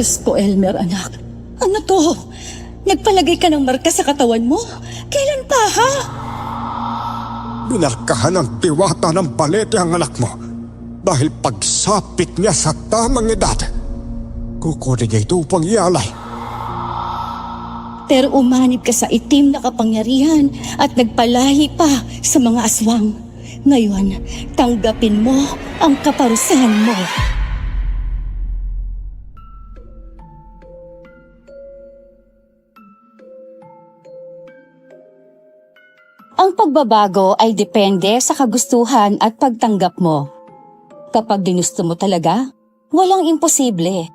Diyos ko, Elmer, anak. Ano to? Nagpalagay ka ng marka sa katawan mo? Kailan pa, ha? Binarkahan ng diwata ng balete ang anak mo dahil pagsapit niya sa tamang edad. Kukunin niya ito upang ialay. Pero umanib ka sa itim na kapangyarihan at nagpalahi pa sa mga aswang. Ngayon, tanggapin mo ang kaparusahan mo. Ang pagbabago ay depende sa kagustuhan at pagtanggap mo. Kapag ginusto mo talaga, walang imposible.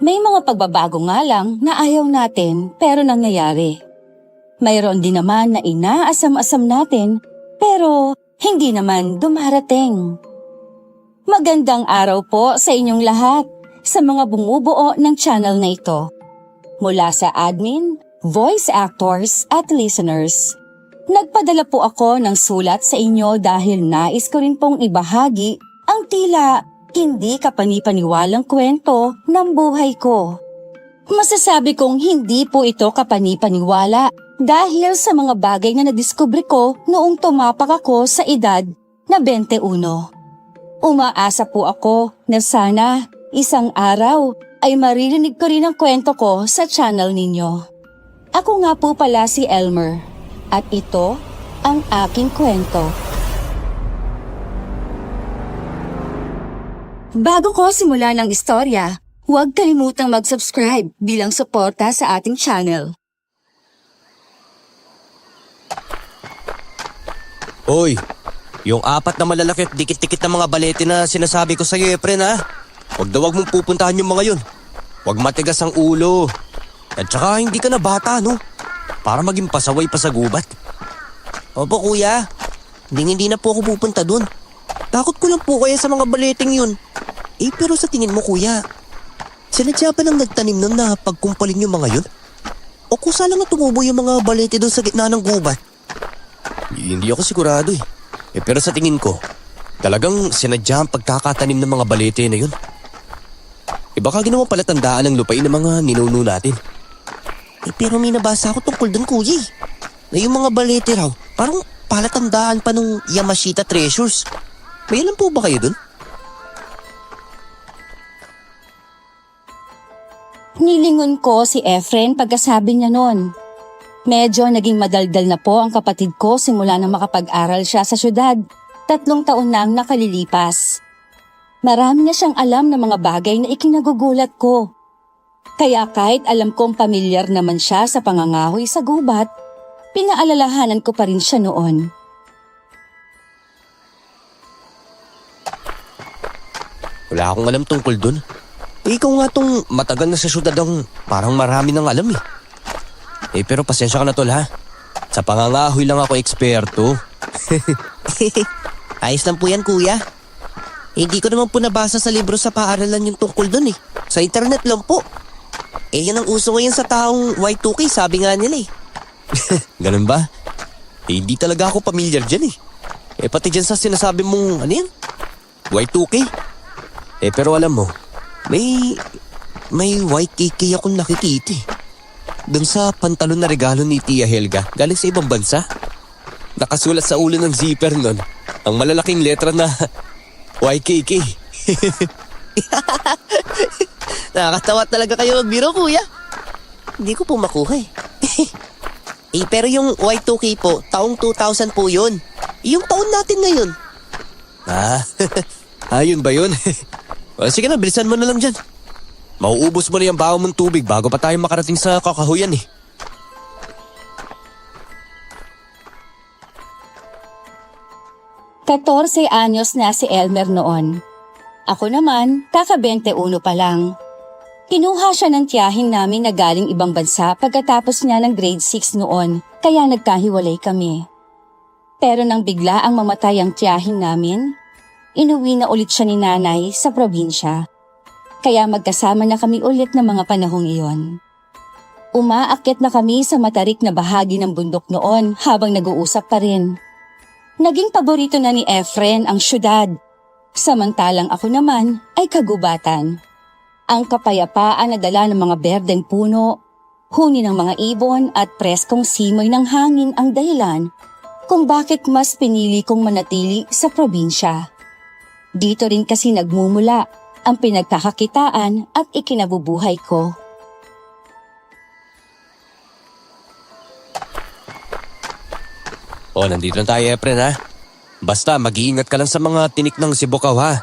May mga pagbabago nga lang na ayaw natin pero nangyayari. Mayroon din naman na inaasam-asam natin pero hindi naman dumarating. Magandang araw po sa inyong lahat sa mga bumubuo ng channel na ito. Mula sa admin, voice actors at listeners. Nagpadala po ako ng sulat sa inyo dahil nais ko rin pong ibahagi ang tila hindi kapanipaniwalang kwento ng buhay ko. Masasabi kong hindi po ito kapanipaniwala dahil sa mga bagay na nadiskubre ko noong tumapak ako sa edad na 21. Umaasa po ako na sana isang araw ay maririnig ko rin ang kwento ko sa channel ninyo. Ako nga po pala si Elmer. At ito ang aking kwento. Bago ko simulan ang istorya, huwag kalimutang mag-subscribe bilang suporta sa ating channel. Hoy, yung 4 na malalaki at dikit-dikit na mga balete na sinasabi ko sa'yo, Efren, ha? Huwag wag mong pupuntahan yung mga yun. Huwag matigas ang ulo. At saka hindi ka na bata, no? Para maging pasaway pa sa gubat. Opo kuya, hindi na po ako pupunta dun. Takot ko lang po kaya sa mga baleting yun. Pero sa tingin mo kuya, sinadya ba nang nagtanim nun na pagkumpalin yung mga yun? O kusa lang na tumubo yung mga balete dun sa gitna ng gubat? Hindi ako sigurado eh. Pero sa tingin ko, talagang sinadya ang pagkakatanim ng mga balete na yun. Baka ginawa palatandaan ng lupain ng mga ninuno natin. Pero may nabasa ako tungkol dun kuya eh. Na yung mga balete raw, parang palatandaan pa nung Yamashita Treasures. May alam po ba kayo dun? Nilingon ko si Efren pagkasabi niya noon. Medyo naging madaldal na po ang kapatid ko simula na makapag-aral siya sa syudad. 3 taon na ang nakalilipas. Marami na siyang alam ng mga bagay na ikinagugulat ko. Kaya kahit alam kong pamilyar naman siya sa pangangahoy sa gubat, pinaalalahanan ko pa rin siya noon. Wala akong alam tungkol dun. Ikaw nga tong matagal na sa syudad ang parang marami nang alam eh. Pero pasensya ka na tol ha. Sa pangangahoy lang ako eksperto. Ayos lang po yan kuya. Hindi ko naman po nabasa sa libro sa paaralan yung tungkol dun eh. Sa internet lang po. Yan ang uso ngayon sa taong Y2K, sabi nga nila eh. Ganun ba? Hindi talaga ako pamilyar dyan eh. Pati dyan sa sinasabi mong ano yan? Y2K? Pero alam mo, may YKK akong nakikita eh. Doon sa pantalon na regalo ni Tia Helga, galing sa ibang bansa. Nakasulat sa ulo ng zipper nun, ang malalaking letra na YKK. Nakakatawa talaga kayo magbiro kuya. Hindi ko po makuha eh. Pero yung Y2K po, taong 2000 po yun. Yung taon natin ngayon. Ayun ba yun? Sige na, bilisan mo na lang dyan. Mauubos mo na yung baho mong tubig bago pa tayo makarating sa kakahuyan eh. Katorse anyos na si Elmer noon. Ako naman, kaka-21 pa lang. Kinuha siya ng tiyahin namin na galing ibang bansa pagkatapos niya ng grade 6 noon, kaya nagkahiwalay kami. Pero nang bigla ang mamatay ang tiyahin namin, inuwi na ulit siya ni nanay sa probinsya. Kaya magkasama na kami ulit ng mga panahong iyon. Umaakyat na kami sa matarik na bahagi ng bundok noon habang nag-uusap pa rin. Naging paborito na ni Efren ang syudad, samantalang ako naman ay kagubatan. Ang kapayapaan na dala ng mga berdeng puno, huni ng mga ibon at preskong simoy ng hangin ang dahilan kung bakit mas pinili kong manatili sa probinsya. Dito rin kasi nagmumula ang pinagkakakitaan at ikinabubuhay ko. Nandito na tayo, Efren, ha? Basta, mag-iingat ka lang sa mga tinik ng sibukaw, ha?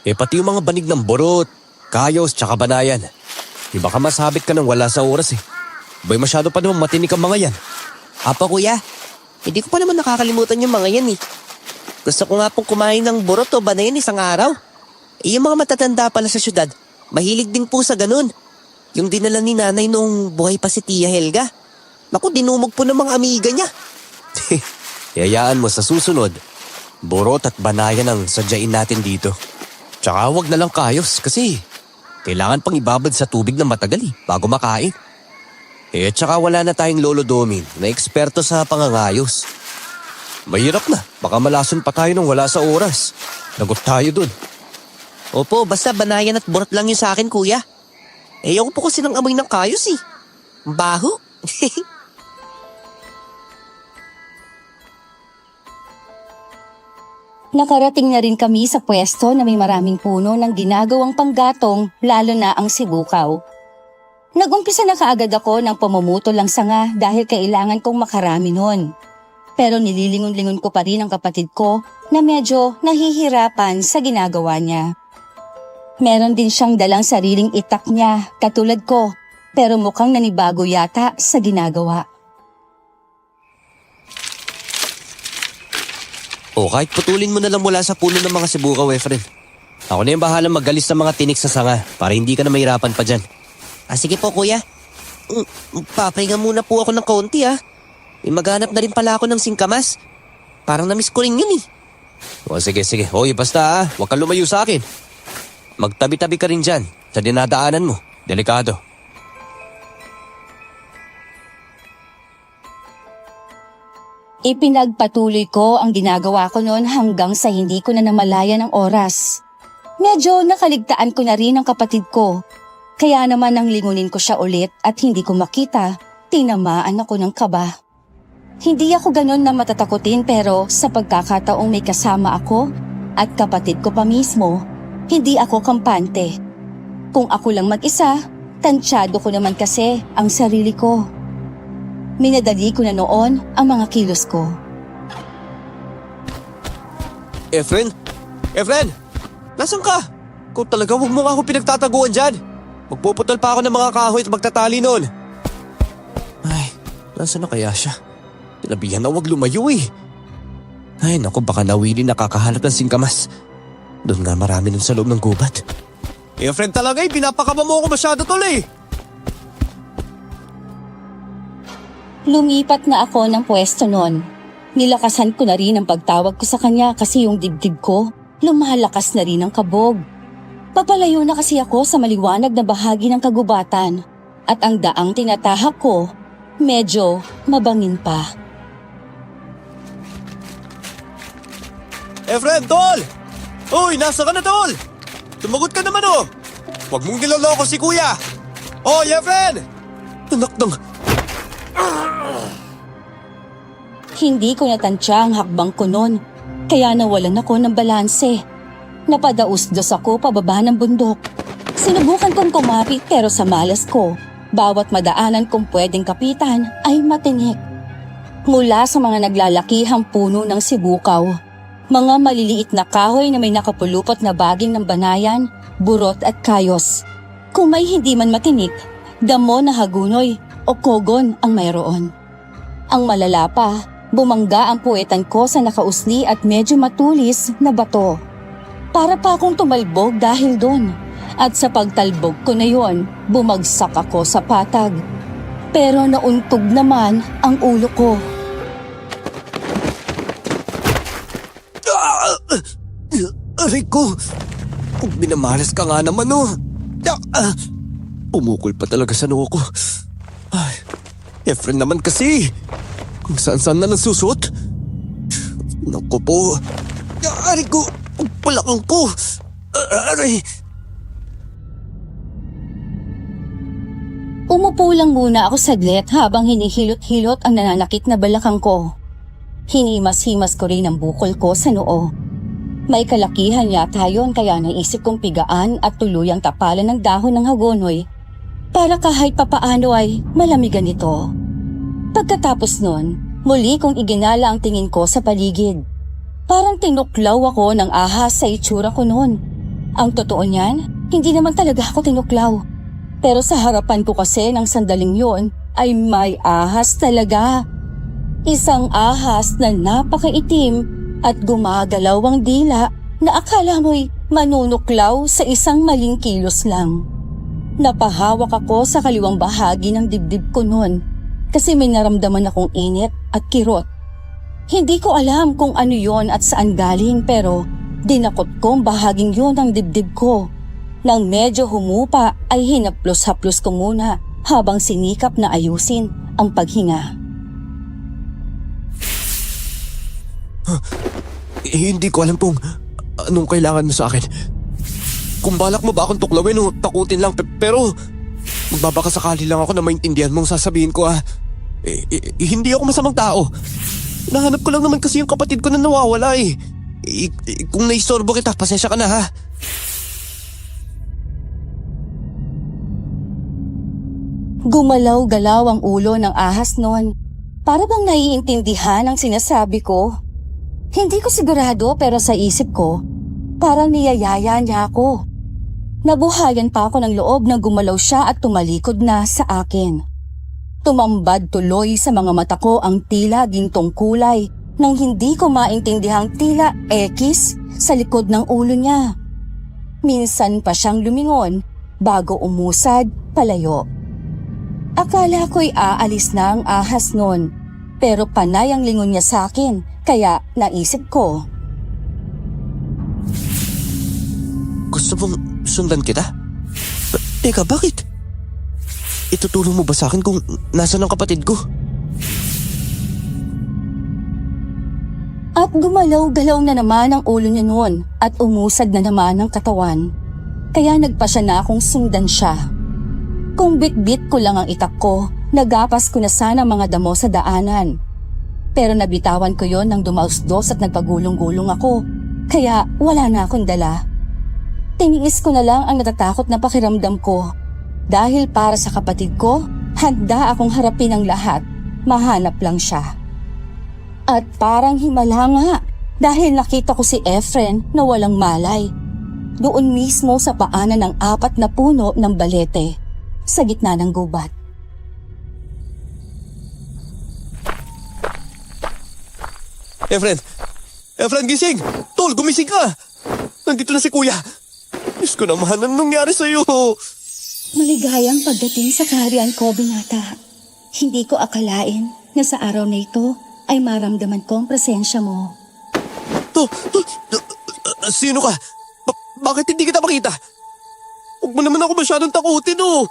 Pati yung mga banig ng borot, kayos, tsaka banayan. Di baka masabit ka nang wala sa oras, eh. Boy, masyado pa naman matinik ang mga yan. Apa kuya, hindi ko pa naman nakakalimutan yung mga yan eh. Gusto ko nga pong kumain ng burot o banayan isang araw. Yung mga matatanda pala sa syudad, mahilig din po sa ganun. Yung dinala ni nanay noong buhay pa si Tia Helga. Naku, dinumog po ng mga amiga niya. Yayaan mo sa susunod, borot at banayan ang sadyain natin dito. Tsaka huwag na lang kayos kasi kailangan pang ibabad sa tubig na matagal bago makain. Tsaka wala na tayong lolo Domin na eksperto sa pangangayos. Mahirap na, baka malason pa tayo nang wala sa oras. Lagot tayo dun. Opo, basta banayan at burot lang yun sa akin kuya. Ayoko po kasi ng amoy ng kayos eh. Baho. Nakarating na rin kami sa pwesto na may maraming puno ng ginagawang panggatong, lalo na ang sibukaw. Nag-umpisa na kaagad ako ng pamumuto lang sanga dahil kailangan kong makarami nun. Pero nililingon-lingon ko pa rin ang kapatid ko na medyo nahihirapan sa ginagawa niya. Meron din siyang dalang sariling itak niya katulad ko, pero mukhang nanibago yata sa ginagawa. Kahit putulin mo na lang mula sa puno ng mga sibukaw, Efren. Ako na yung bahala magalis ng mga tinik sa sanga para hindi ka na mahirapan pa dyan. Sige po kuya. Papahinga muna po ako ng kaunti ah. May maghanap na rin pala ako ng singkamas. Parang namiss ko rin yun eh. Sige. Basta huwag kang lumayo sa akin. Magtabi-tabi ka rin dyan sa dinadaanan mo. Delikado. Ipinagpatuloy ko ang ginagawa ko noon hanggang sa hindi ko na namalayan ang oras. Medyo nakaligtaan ko na rin ang kapatid ko. Kaya naman nang lingunin ko siya ulit at hindi ko makita, tinamaan ako ng kaba. Hindi ako ganun na matatakutin pero sa pagkakataong may kasama ako at kapatid ko pa mismo, hindi ako kampante. Kung ako lang mag-isa, tansyado ko naman kasi ang sarili ko. Minadali ko na noon ang mga kilos ko. Efren? Nasaan ka? Kung talaga huwag mo nga ako pinagtataguan dyan. Magpuputal pa ako ng mga kahoy at magtatali noon. Ay, nasaan na kaya siya? Tinabihan na huwag lumayo eh. Ay naku, baka nawili nakakahanap ng singkamas. Doon nga marami nun sa loob ng gubat. Efren talaga pinapakaba mo ako masyado tol eh. Lumipat na ako ng pwesto noon. Nilakasan ko na rin ang pagtawag ko sa kanya kasi yung dibdib ko, lumalakas na rin ang kabog. Papalayo na kasi ako sa maliwanag na bahagi ng kagubatan at ang daang tinatahak ko, medyo mabangin pa. Efren, tol! Uy, nasa ka na tol? Tumagot ka naman oh! Huwag mong niloloko si kuya! Oy, Efren! Anak ng... Hindi ko natansya ang hakbang ko noon, kaya nawalan ako ng balanse. Napadausdos ako pababa ng bundok. Sinubukan kong kumapit pero sa malas ko, bawat madaanan kong pwedeng kapitan ay matinik. Mula sa mga naglalakihang puno ng sibukaw, mga maliliit na kahoy na may nakapulupot na baging ng banayan, burot at kayos. Kung may hindi man matinik, damo na hagunoy o kogon ang mayroon. Ang malala pa, bumangga ang puwetan ko sa nakausli at medyo matulis na bato. Para pa akong tumalbog dahil doon. At sa pagtalbog ko na yon, bumagsak ako sa patag. Pero nauntog naman ang ulo ko. Aray ko! Kung binamalas ka nga naman oh! Pumukol pa talaga sa noo ko. Ay, Efren naman kasi! Kung saan-saan na nagsusot. Naku po. Aray ko! Ang palakang ko! Aray! Umupo lang muna ako saglit habang hinihilot-hilot ang nananakit na balakang ko. Hinimas-himas ko rin ang bukol ko sa noo. May kalakihan yata yun kaya naisip kong pigaan at tuluyang tapalan ng dahon ng hagonoy para kahit papaano ay malamigan ito. Pagkatapos nun, muli kong iginala ang tingin ko sa paligid. Parang tinuklaw ako ng ahas sa itsura ko noon. Ang totoo niyan, hindi naman talaga ako tinuklaw. Pero sa harapan ko kasi ng sandaling yon ay may ahas talaga. Isang ahas na napakaitim at gumagalaw ang dila na akala mo'y manunuklaw sa isang maling kilos lang. Napahawak ako sa kaliwang bahagi ng dibdib ko noon kasi may naramdaman akong init at kirot. Hindi ko alam kung ano yon at saan galing pero dinakot ko ang bahaging yon ng dibdib ko. Nang medyo humupa ay hinaplos-haplos ko muna habang sinikap na ayusin ang paghinga. Hindi ko alam kung anong kailangan mo sa akin. Kung balak mo ba akong tuklawin o takutin lang, pero magbabaka sakali lang ako na maintindihan mong sasabihin ko hindi ako masamang tao. Nahanap ko lang naman kasi yung kapatid ko na nawawala eh. Kung naistorbo kita, pasensya ka na ha. Gumalaw-galaw ang ulo ng ahas noon. Para bang naiintindihan ang sinasabi ko? Hindi ko sigurado pero sa isip ko, parang niyayaya niya ako. Nabuhayan pa ako ng loob na gumalaw siya at tumalikod na sa akin. Tumambad tuloy sa mga mata ko ang tila gintong kulay nang hindi ko maintindihang tila X sa likod ng ulo niya. Minsan pa siyang lumingon bago umusad palayo. Akala ko'y aalis na ang ahas noon, pero panay ang lingon niya sa akin, kaya naisip ko. Gusto mong sundan kita? Teka, bakit? Itutulong mo ba sa akin kung nasaan ang kapatid ko? At gumalaw-galaw na naman ang ulo niya noon at umusad na naman ang katawan. Kaya nagpasya na akong sundan siya. Kung bit-bit ko lang ang itak ko, nagapas ko na sana mga damo sa daanan. Pero nabitawan ko yon nang dumausdos at nagpagulong-gulong ako, kaya wala na akong dala. Tiniis ko na lang ang natatakot na pakiramdam ko. Dahil para sa kapatid ko, handa akong harapin ang lahat, mahanap lang siya. At parang himala nga, dahil nakita ko si Efren na walang malay. Doon mismo sa paanan ng 4 na puno ng balete. Sa gitna ng gubat. Efren, gising! Tol, gumising ka! Nandito na si Kuya! Diyos ko naman, anong nangyari sa'yo? Maligayang pagdating sa kaharian ko, binata. Hindi ko akalain na sa araw na ito ay maramdaman ko ang presensya mo. Sino ka? Bakit hindi kita makita? Huwag mo naman ako masyadong takutin, oh!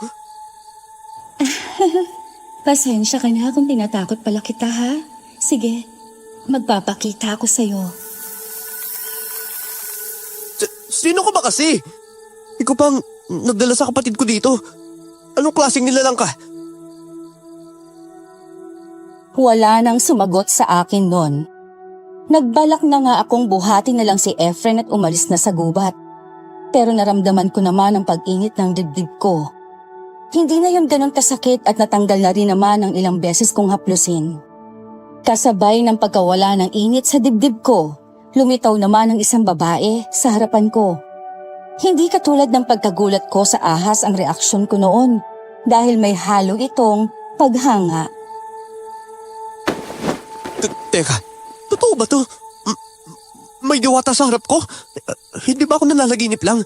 Pasensya ka na kung tinatakot pala kita, ha? Sige, magpapakita ako sa'yo. Sino ka ba kasi? Ikaw pang nagdala sa kapatid ko dito. Anong klaseng nilalang ka? Wala nang sumagot sa akin nun. Nagbalak na nga akong buhatin na lang si Efren at umalis na sa gubat. Pero naramdaman ko naman ang pag-init ng dibdib ko. Hindi na yun ganun kasakit at natanggal na rin naman ang ilang beses kong haplusin. Kasabay ng pagkawala ng init sa dibdib ko, lumitaw naman ang isang babae sa harapan ko. Hindi katulad ng pagkagulat ko sa ahas ang reaksyon ko noon dahil may halo itong paghanga. Teka, totoo ba to? May diwata sa harap ko? Hindi ba ako nalalaginip lang?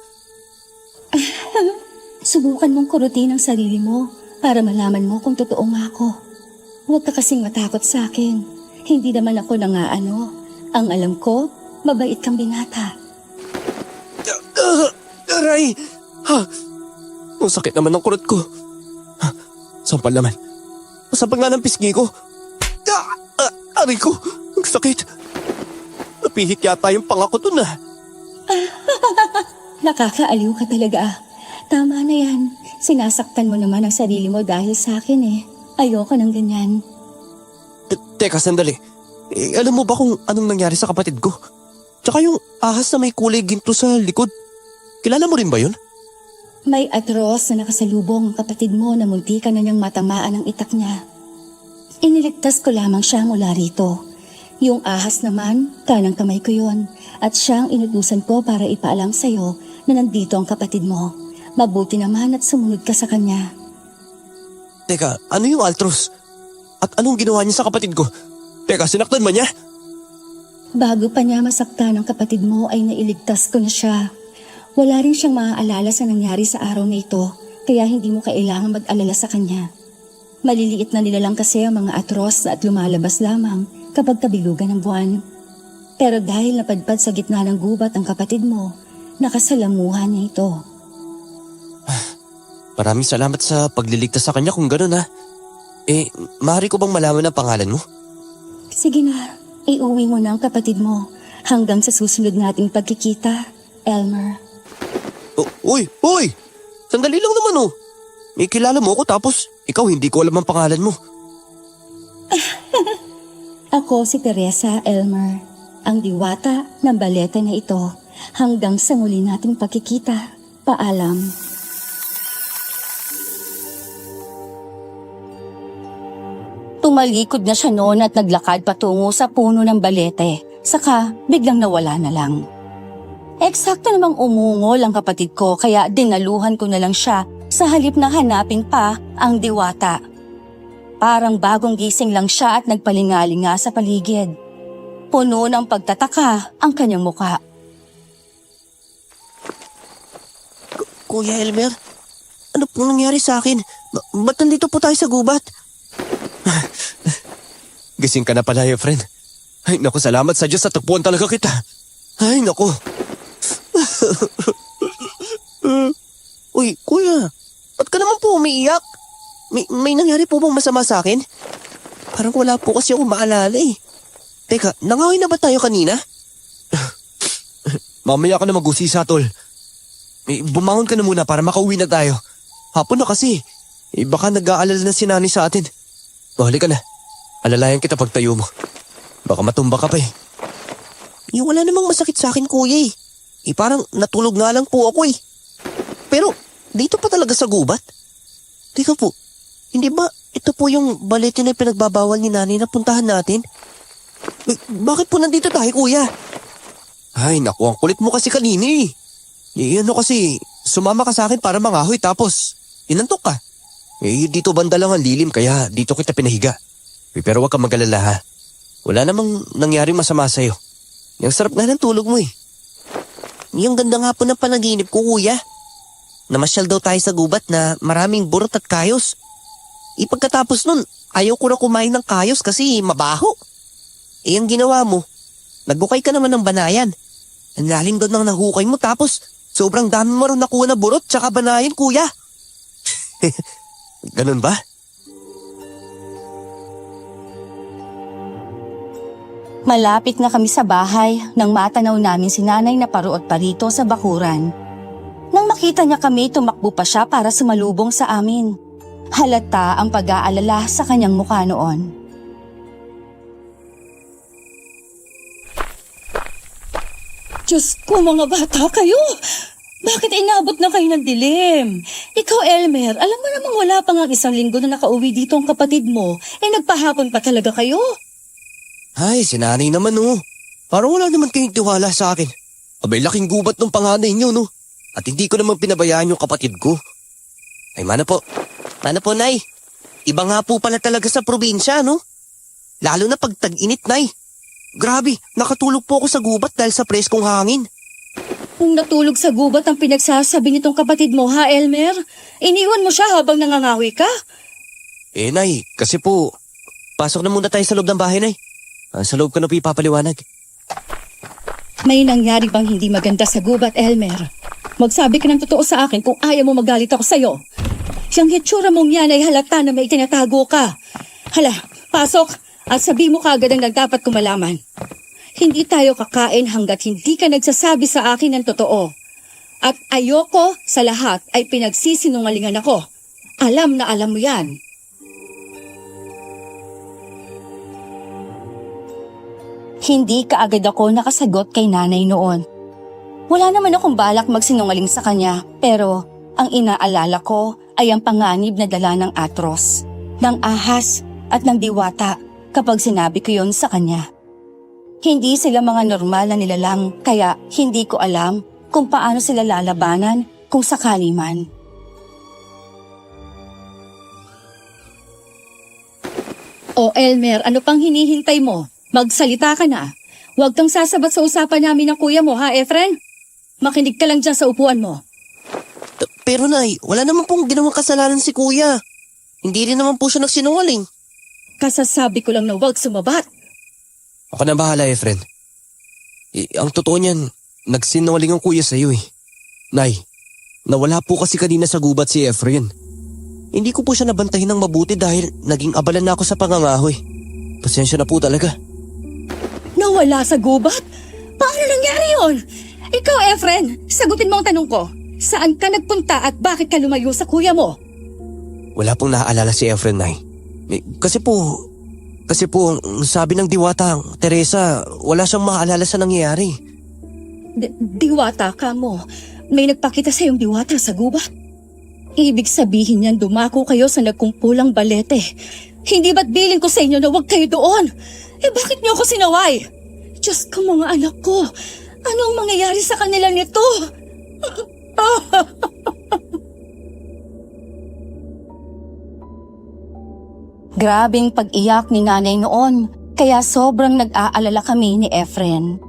Subukan mong kurutin ang sarili mo para malaman mo kung totoo nga ako. Huwag ka kasing matakot sa akin. Hindi naman ako nangaano. Ang alam ko, mabait kang binata. Aray! Ha? Ang sakit naman ng kurot ko. Sampal naman. Sampal nga ng pisngi ko. Aray ko! Ang sakit. Napihit yata yung pangako dun ah. Nakakaaliw ka talaga. Tama na yan. Sinasaktan mo naman ang sarili mo dahil sa akin eh. Ayoko ng ganyan. Teka, sandali. Alam mo ba kung anong nangyari sa kapatid ko? Tsaka yung ahas na may kulay ginto sa likod. Kilala mo rin ba yun? May atros na nakasalubong ang kapatid mo na munti ka na niyang matamaan ng itak niya. Iniligtas ko lamang siya mula rito. Yung ahas naman, kanang kamay ko yun. At siyang inutusan ko para ipaalam sa'yo na nandito ang kapatid mo. Mabuti naman at sumunod ka sa kanya. Teka, ano yung Altros? At anong ginawa niya sa kapatid ko? Teka, sinaktan ba niya? Bago pa niya masaktan ang kapatid mo ay nailigtas ko na siya. Wala rin siyang maaalala sa nangyari sa araw na ito, kaya hindi mo kailangan mag-alala sa kanya. Maliliit na nila lang kasi ang mga atros at lumalabas lamang kapag kabilugan ng buwan. Pero dahil napadpad sa gitna ng gubat ang kapatid mo, nakasalamuhan niya ito. Maraming salamat sa pagliligtas sa kanya kung gano'n ha. Maaari ko bang malaman ang pangalan mo? Sige na, iuwi mo na ang kapatid mo hanggang sa susunod nating pagkikita, Elmer. Uy! Sandali lang naman oh. May kilala mo ako tapos ikaw hindi ko alam ang pangalan mo. Ako si Teresa, Elmer, ang diwata ng balete na ito. Hanggang sa muli nating pagkikita, paalam. Tumalikod na siya noon at naglakad patungo sa puno ng balete. Saka biglang nawala na lang. Eksakto namang umungol ang kapatid ko kaya dinaluhan ko na lang siya sa halip na hanapin pa ang diwata. Parang bagong gising lang siya at nagpalingalinga sa paligid. Puno ng pagtataka ang kanyang muka. Kuya Elmer, ano pong nangyari sa akin? Ba't nandito po tayo sa gubat? Gising ka na pala, friend. Ay, naku, salamat sa Diyos sa tagpuan talaga kita. Ay, naku. Uy, kuya, ba't ka naman po umiiyak? May nangyari po bang masama sa akin? Parang wala po kasi ako maalala eh. Teka, nangawin na ba tayo kanina? Mamaya ka na mag-usisa, tol. Bumangon ka na muna para makauwi na tayo. Hapon na kasi. Baka nag-aalala na si Nani sa atin. Halika na. Alalayan kita pag tayo mo. Baka matumba ka pa eh. Wala namang masakit sa akin, kuya eh. Parang natulog nga lang po ako eh. Pero, dito pa talaga sa gubat? Teka po, hindi ba ito po yung balete na pinagbabawal ni Nani na puntahan natin? Bakit po nandito tayo, kuya? Ay, naku, ang kulit mo kasi kanina eh. Ano kasi, sumama ka sa akin para mangahoy tapos inantok ka. Dito banda lang ang lilim kaya dito kita pinahiga. Pero wag kang mag-alala ha. Wala namang nangyaring masama sa'yo. Yung sarap nga ng tulog mo eh. Yung ganda nga po ng panaginip ko, kuya. Namasyal daw tayo sa gubat na maraming burot at kayos. Pagkatapos nun, ayaw ko na kumain ng kayos kasi mabaho. Ang ginawa mo, nagbukay ka naman ng banayan. Ang lalim doon ng nahukay mo tapos sobrang dami mo rin nakuha na burot tsaka banayan, kuya. Ganun ba? Malapit na kami sa bahay nang matanaw namin si nanay na paruot parito sa bakuran. Nang makita niya kami, tumakbo pa siya para sumalubong sa amin. Halata ang pag-aalala sa kanyang mukha noon. Diyos ko, mga bata kayo! Bakit inabot na kayo ng dilim? Ikaw, Elmer, alam mo namang wala pa nga isang linggo na nakauwi dito ang kapatid mo. Nagpahapon pa talaga kayo. Ay, si Nanay naman oh. Parang wala naman kayong tiwala sa akin. Abay, laking gubat ng panganay niyo no. At hindi ko naman pinabayaan yung kapatid ko. Ay, mana po. Ano po, Nay? Iba nga po pala talaga sa probinsya, no? Lalo na pag tag-init, Nay. Grabe, nakatulog po ako sa gubat dahil sa preskong hangin. Kung natulog sa gubat ang pinagsasabi nitong kapatid mo, ha, Elmer? Iniwan mo siya habang nangangawi ka? Nay, kasi po, pasok na muna tayo sa loob ng bahay, Nay. Sa loob ko na po ipapaliwanag. May nangyari bang hindi maganda sa gubat, Elmer? Magsabi ka ng totoo sa akin kung ayaw mo magalit ako sa'yo. Siyang hitsura mong yan ay halata na may tinatago ka. Hala, pasok at sabi mo kagad ang nagdapat kong malaman. Hindi tayo kakain hanggat hindi ka nagsasabi sa akin ng totoo. At ayoko sa lahat ay pinagsisinungalingan ako. Alam na alam mo yan. Hindi kaagad ako nakasagot kay nanay noon. Wala naman akong balak magsinungaling sa kanya, pero ang inaalala ko ay ang panganib na dala ng atros, ng ahas at ng diwata kapag sinabi ko yon sa kanya. Hindi sila mga normal na nilalang, kaya hindi ko alam kung paano sila lalabanan kung sakali man. O Elmer, ano pang hinihintay mo? Magsalita ka na. Huwag kang sasabat sa usapan namin ng kuya mo, ha, Efren? Makinig ka lang dyan sa upuan mo. Pero Nay, wala naman pong ginawang kasalanan si Kuya. Hindi rin naman po siya nagsinungaling. Kasasabi ko lang na huwag sumabat. Ako na bahala, Efren. Ang totoo niyan, nagsinungaling ang kuya sa'yo eh. Nay, nawala po kasi kanina sa gubat si Efren. Hindi ko po siya nabantahin ng mabuti dahil naging abala na ako sa pangangahoy. Pasensya na po talaga. Nawala sa gubat? Paano nangyari yun? Ikaw, Efren, sagutin mo ang tanong ko. Saan ka nagpunta at bakit ka lumayo sa kuya mo? Wala pong naaalala si Efren, Nay. Kasi po, ang sabi ng diwata, Teresa, wala siyang maaalala sa nangyayari. Diwata ka mo. May nagpakita sa iyong diwata sa gubat. Ibig sabihin niyan dumako kayo sa nagkumpulang balete. Hindi ba't bilin ko sa inyo na huwag kayo doon? Bakit niyo ako sinaway? Diyos ko, mga anak ko. Anong mangyayari sa kanila nito? Grabing pag-iyak ni nanay noon, kaya sobrang nag-aalala kami ni Efren.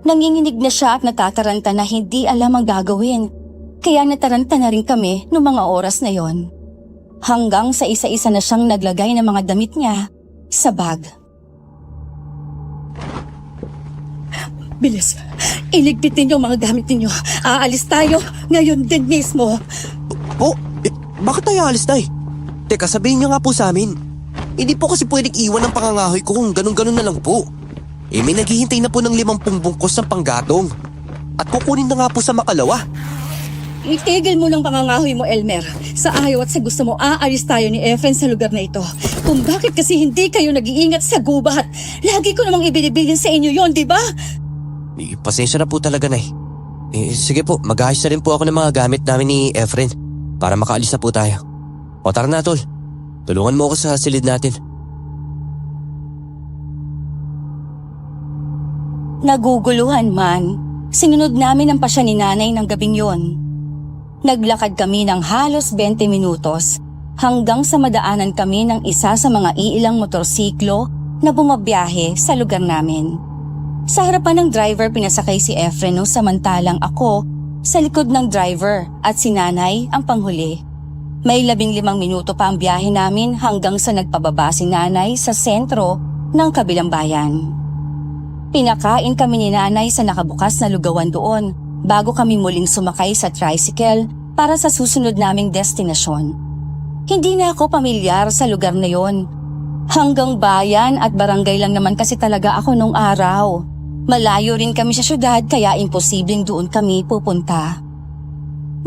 Nanginginig na siya at natataranta na hindi alam ang gagawin, kaya nataranta na rin kami noong mga oras na yon. Hanggang sa isa-isa na siyang naglagay ng mga damit niya sa bag. Bilis, iligpitin niyo ang mga gamit ninyo. Aalis tayo ngayon din mismo. Bakit tayo alis, Nay? Teka, sabihin niyo nga po sa amin. Hindi po kasi pwedeng iwan ang pangangahoy ko kung ganun-ganun na lang po. May naghihintay na po ng 50 bungkos ng panggatong. At kukunin na nga po sa Makalawa. Itigil mo ng pangangahoy mo, Elmer. Sa ayaw at sa gusto mo, aalis tayo ni Efren sa lugar na ito. Kung bakit kasi hindi kayo nag-iingat sa gubat. Lagi ko namang ibinibilin sa inyo yon, di ba? Pasensya na po talaga, Nay. Sige po, mag-ayos na rin po ako ng mga gamit namin ni Efren para makaalis na po tayo. O tara na, Tol. Tulungan mo ako sa silid natin. Naguguluhan man, sinunod namin ang pasya ni nanay ng gabing yon. Naglakad kami ng halos 20 minutos hanggang sa madaanan kami ng isa sa mga iilang motorsiklo na bumabiyahe sa lugar namin. Sa harapan ng driver pinasakay si Efren nung samantalang ako sa likod ng driver at si nanay ang panghuli. May 15 minuto pa ang biyahe namin hanggang sa nagpababa si nanay sa sentro ng kabilang bayan. Pinakain kami ni nanay sa nakabukas na lugawan doon bago kami muling sumakay sa tricycle para sa susunod naming destinasyon. Hindi na ako pamilyar sa lugar na yon. Hanggang bayan at barangay lang naman kasi talaga ako nung araw. Malayo rin kami sa syudad kaya imposibleng doon kami pupunta.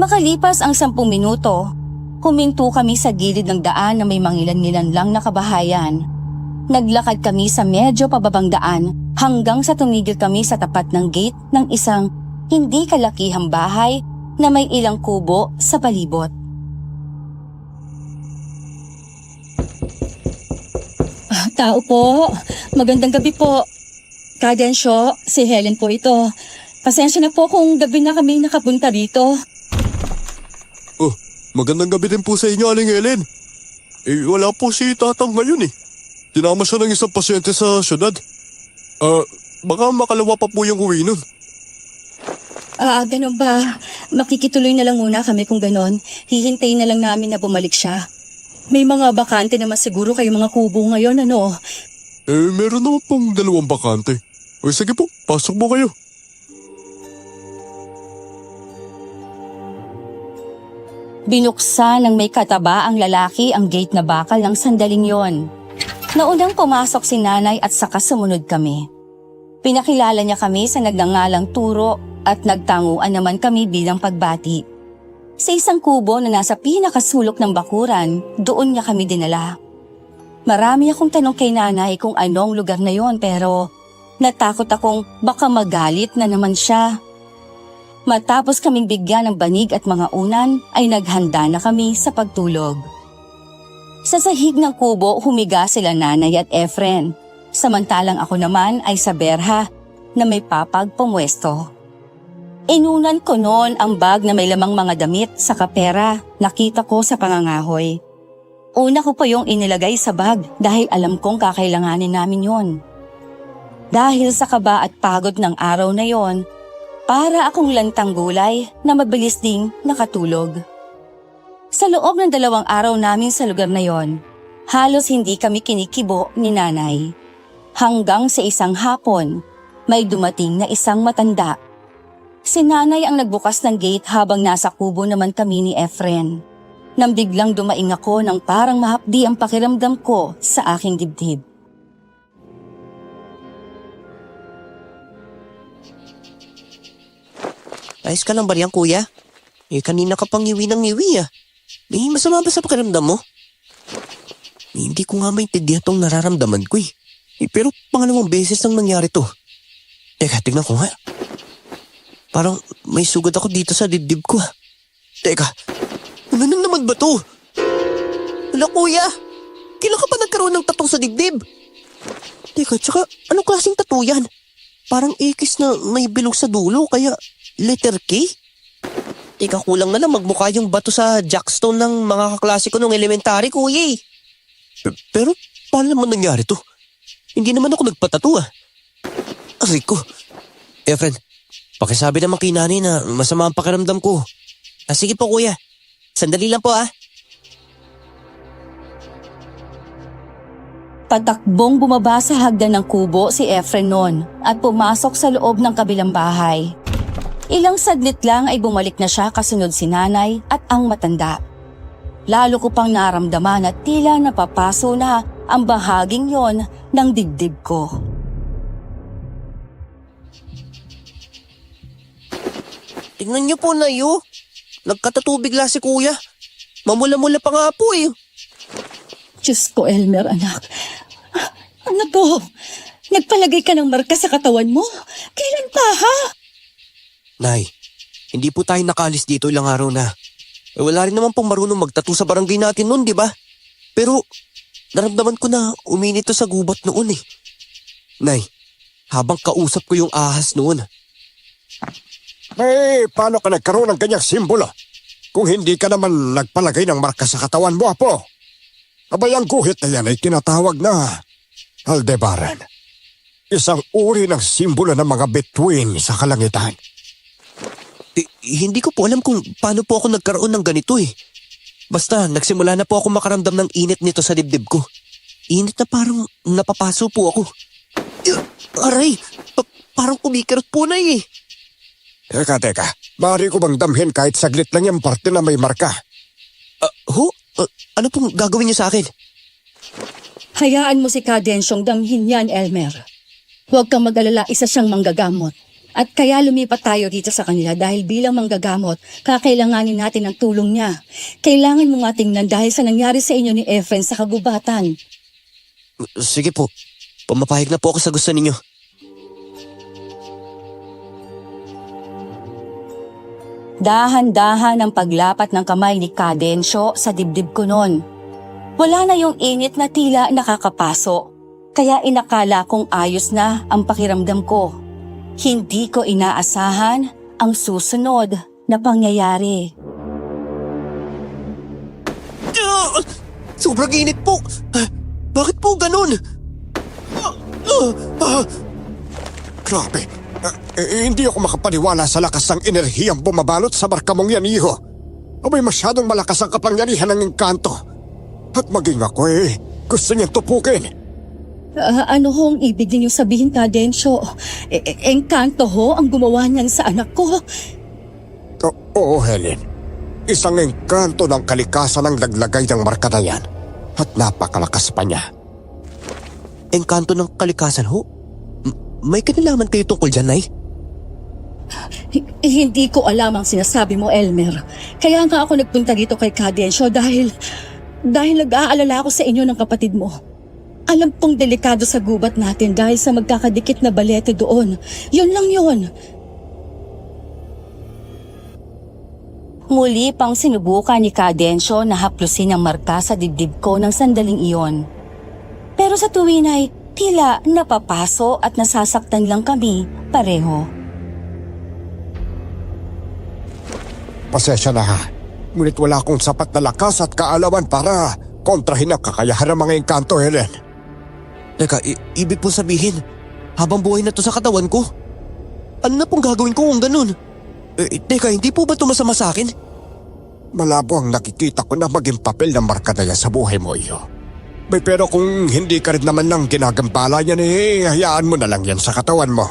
Makalipas ang 10 minuto, huminto kami sa gilid ng daan na may mangilan-ngilan lang na kabahayan. Naglakad kami sa medyo pababang daan hanggang sa tumigil kami sa tapat ng gate ng isang hindi kalakihang bahay na may ilang kubo sa palibot. Tao po, magandang gabi po. Kadensyo, si Helen po ito. Pasensya na po kung gabi na kami nakapunta dito. Magandang gabi din po sa inyo, Aling Helen. Wala po si Tatang ngayon eh. Tinama siya ng isang pasyente sa syudad. Baka Makalawa pa po yung uwi nun. Ganun ba? Makikituloy na lang muna kami kung ganon. Hihintayin na lang namin na bumalik siya. May mga bakante naman siguro kayo mga kubo ngayon, ano? Meron naman pong 2 bakante. Sige po, pasok po kayo. Binuksan ng may kataba ang lalaki ang gate na bakal ng sandaling yon. Naunang pumasok si nanay at saka sumunod kami. Pinakilala niya kami sa nagngangalang Turo at nagtanguan naman kami bilang pagbati. Sa isang kubo na nasa pinakasulok ng bakuran, doon niya kami dinala. Marami akong tanong kay nanay kung anong lugar na yon pero natakot akong baka magalit na naman siya. Matapos kaming bigyan ng banig at mga unan ay naghanda na kami sa pagtulog. Sa sahig ng kubo humiga sila nanay at Efren, samantalang ako naman ay sa berha na may papag pumwesto. Inunan ko noon ang bag na may lamang mga damit sa kapera nakita ko sa pangangahoy. Una ko pa yung inilagay sa bag dahil alam kong kakailanganin namin yon. Dahil sa kaba at pagod ng araw na yon, para akong lantang gulay na mabilis ding nakatulog. Sa loob ng 2 araw namin sa lugar na yon, halos hindi kami kinikibo ni nanay. Hanggang sa isang hapon, may dumating na isang matanda. Si nanay ang nagbukas ng gate habang nasa kubo naman kami ni Efren. Nang biglang dumaing ako ng parang mahapdi ang pakiramdam ko sa aking dibdib. Ayos ka lang ba riyan, kuya? Kanina ka pang ngiwi ng ngiwi May masama ba sa pakiramdam mo? Hindi ko nga maintindihan tong nararamdaman ko pero pangalawang beses nang nangyari to. Teka, tignan ko nga. Parang may sugat ako dito sa dibdib ko Teka, ano na naman ba to? Wala, kuya! Kailan ka pa nagkaroon ng tattoo sa dibdib? Teka, tsaka anong klaseng tattoo yan? Parang X na may bilog sa dulo, kaya letter K? Teka, kulang na lang magmukha yung bato sa jackstone ng mga kaklase ko nung elementary, kuya Pero paano naman nangyari to? Hindi naman ako nagpatattoo Aray ko. Efren, pakisabi naman kay nanay na masama ang pakiramdam ko. Sige po, kuya. Sandali lang po Patakbong bumaba sa hagdan ng kubo si Efren noon at pumasok sa loob ng kabilang bahay. Ilang saglit lang ay bumalik na siya kasunod si nanay at ang matanda. Lalo ko pang naramdaman at tila napapaso na ang bahaging yon ng dibdib ko. Tingnan niyo po, Nayo. Nagkatattoo bigla si kuya. Mamula-mula pa nga po Diyos ko, Elmer, anak. Ano to? Nagpalagay ka ng marka sa katawan mo? Kailan pa, ha? Nay, hindi po tayo nakalis dito ilang araw na. Wala rin naman pong marunong magtattoo sa barangay natin noon, di ba? Pero naramdaman ko na uminit to sa gubat noon Nay, habang kausap ko yung ahas noon. Paano ka nagkaroon ng ganyang simbolo? Kung hindi ka naman nagpalagay ng marka sa katawan mo, apo. Abay, ang guhit na yan ay tinatawag na Aldebaran. Isang uri ng simbolo ng mga bituin sa kalangitan. Hindi ko po alam kung paano po ako nagkaroon ng ganito Basta nagsimula na po ako makaramdam ng init nito sa dibdib ko. Init na parang napapaso po ako. Aray! Parang kumikirot po na Teka. Maaari ko bang damhin kahit saglit lang yung parte na may marka? Ano pong gagawin niyo sa akin? Hayaan mo si Cadensyong damhin yan, Elmer. Huwag kang mag-alala, isa siyang manggagamot. At kaya lumipat tayo dito sa kanila dahil bilang manggagamot, kakailanganin natin ang tulong niya. Kailangan mo nga tingnan dahil sa nangyari sa inyo ni Efren sa kagubatan. Sige po, pumapahig na po ako sa gusto ninyo. Dahan-dahan ang paglapat ng kamay ni Cadensyo sa dibdib ko noon. Wala na yung init na tila nakakapaso, kaya inakala kong ayos na ang pakiramdam ko. Hindi ko inaasahan ang susunod na pangyayari. Sobrang init po! Bakit po ganun? Grabe. Hindi ako makapaniwala sa lakas ng enerhiyang bumabalot sa marka mong yan, iho. Abay, masyadong malakas ang kapangyarihan ng engkanto. At maging ako gusto niyang tupukin. Ano hong ibig ninyong sabihin, Cadensyo? Engkanto ho ang gumawa niyan sa anak ko? Oo, Helen. Isang engkanto ng kalikasan ang naglagay ng marka na yan. At napakalakas pa niya. Engkanto ng kalikasan ho? May kinalaman kayo tungkol dyan, Nay? Hindi ko alam ang sinasabi mo, Elmer. Kaya nga ako nagpunta dito kay Cadensyo dahil nag-aalala ako sa inyo ng kapatid mo. Alam kong delikado sa gubat natin dahil sa magkakadikit na balete doon. Yun lang yun. Muli pang sinubukan ni Cadensyo na haplusin ang marka sa dibdib ko ng sandaling iyon. Pero sa tuwin ay tila napapaso at nasasaktan lang kami pareho. Pasensya na ha. Ngunit wala akong sapat na lakas at kaalaman para kontrahin ang kakayahan ng mga engkanto, Helen. Teka, ibig po sabihin, habang buhay na to sa katawan ko? Ano na pong gagawin ko kung ganun? Teka, hindi po ba ito masama sa akin? Malabo ang nakikita ko na maging papel ng marka na yan sa buhay mo iyo. Pero kung hindi ka rin naman lang ginagambala yan, hayaan mo na lang yan sa katawan mo.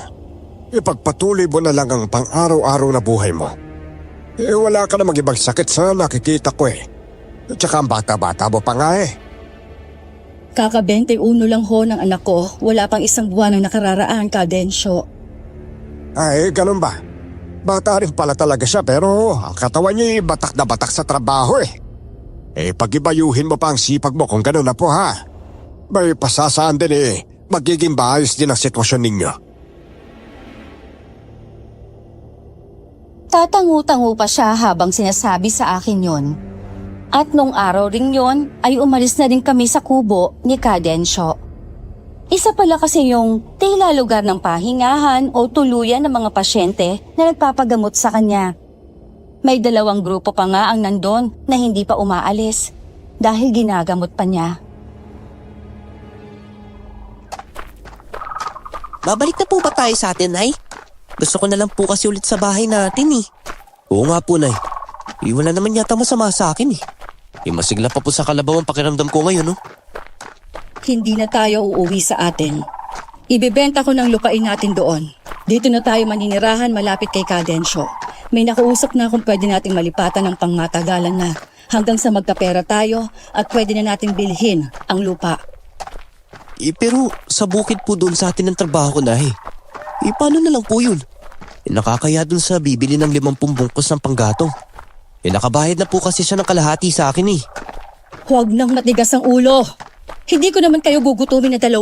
Ipagpatuloy mo na lang ang pang-araw-araw na buhay mo. Wala ka namang ibang sakit sa nakikita ko At saka ang bata-bata mo pa nga Kaka-21 lang ho ng anak ko. Wala pang isang buwan ang nakararaan, Cadensyo. Ay, ganun ba? Bata rin pala talaga siya pero ang katawan niya batak na batak sa trabaho pag-ibayuhin mo pa ang sipag mo kung ganun na po ha. May pasasaan din magiging maayos din ang sitwasyon ninyo. Tatangu-tangu pa siya habang sinasabi sa akin yon. At nung araw ring yon ay umalis na din kami sa kubo ni Cadensyo. Isa pala kasi yung tila lugar ng pahingahan o tuluyan ng mga pasyente na nagpapagamot sa kanya. May 2 grupo pa nga ang nandun na hindi pa umaalis dahil ginagamot pa niya. Babalik na po ba tayo sa atin, Nay? Gusto ko na lang po kasi ulit sa bahay natin Oo nga po, Nay. Wala naman yata masama sa akin masigla pa po sa kalabaw ang pakiramdam ko ngayon, no? Hindi na tayo uuwi sa atin. Ibebenta ko ng lupain natin doon. Dito na tayo maninirahan malapit kay Cadensyo. May nakausap na kung pwede nating malipatan ng pangmatagalan na hanggang sa magkapera tayo at pwede na nating bilhin ang lupa. Pero sa bukid po doon sa atin ng trabaho ko, Nay. Paano na lang po yun? Nakakaya doon sa bibili ng 50 bungkus ng panggatong. Nakabayad na po kasi siya ng kalahati sa akin Huwag nang matigas ang ulo. Hindi ko naman kayo gugutumin na 2.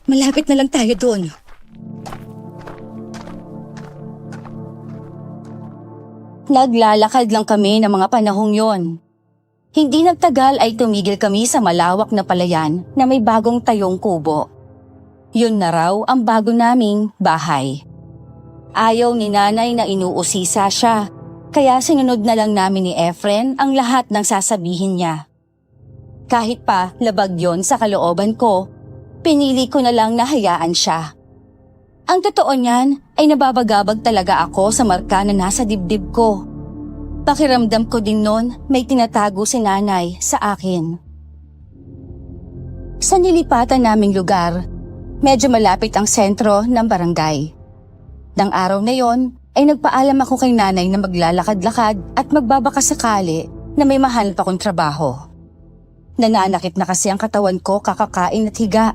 Malapit na lang tayo doon. Naglalakad lang kami ng mga panahong yon. Hindi nagtagal ay tumigil kami sa malawak na palayan na may bagong tayong kubo. Yun na raw ang bago naming bahay. Ayaw ni nanay na inuusisa siya, kaya sinunod na lang namin ni Efren ang lahat ng sasabihin niya. Kahit pa labag yon sa kalooban ko, pinili ko na lang na hayaan siya. Ang totoo niyan ay nababagabag talaga ako sa marka na nasa dibdib ko. Pakiramdam ko din noon may tinatago si nanay sa akin. Sa nilipatan naming lugar, medyo malapit ang sentro ng barangay. Nang araw na yon ay nagpaalam ako kay nanay na maglalakad-lakad at magbabaka sakali na may mahal pa kong trabaho. Nananakit na kasi ang katawan ko kakakain at higa.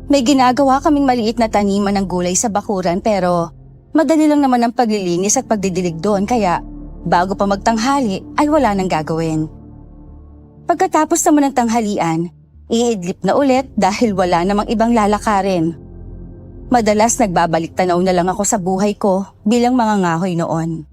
May ginagawa kaming maliit na taniman ng gulay sa bakuran pero madali lang naman ang paglilinis at pagdidilig doon kaya bago pa magtanghali ay wala nang gagawin. Pagkatapos naman ng tanghalian, iidlip na ulit dahil wala namang ibang lalakarin. Madalas nagbabalik tanaw na lang ako sa buhay ko bilang mangangahoy noon.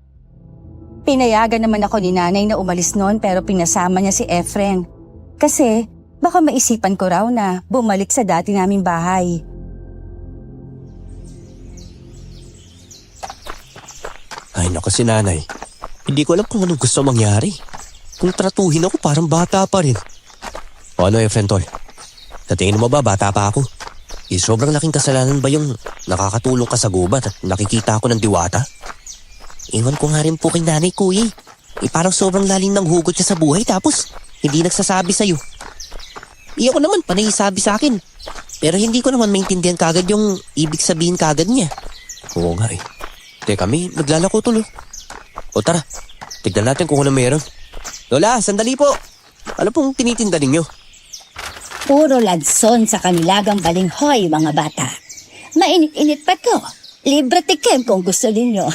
Pinayagan naman ako ni nanay na umalis noon pero pinasama niya si Efren. Kasi baka maisipan ko raw na bumalik sa dati naming bahay. Ay naku si nanay. Hindi ko alam kung anong gusto mangyari. Kung tratuhin ako parang bata pa rin. O ano Efren tol? Sa tingin mo ba bata pa ako? Sobrang laking kasalanan ba yung nakakatulong ka sa gubat at nakikita ako ng diwata? Iwan ko nga rin po kay nanay kuya. Parang sobrang lalim ng hugot niya sa buhay tapos hindi nagsasabi sa'yo. Ako naman panay sabi sa akin. Pero hindi ko naman maintindihan kagad yung ibig sabihin kagad niya. Oo nga Teka kami, naglalako tuloy. O tara, tignan natin kung ano meron. Lola, sandali po. Ano pong tinitinda ninyo? Puro lanson sa kanilagang balinghoy mga bata. Mainit-init pa to. libre tikim kung gusto ninyo.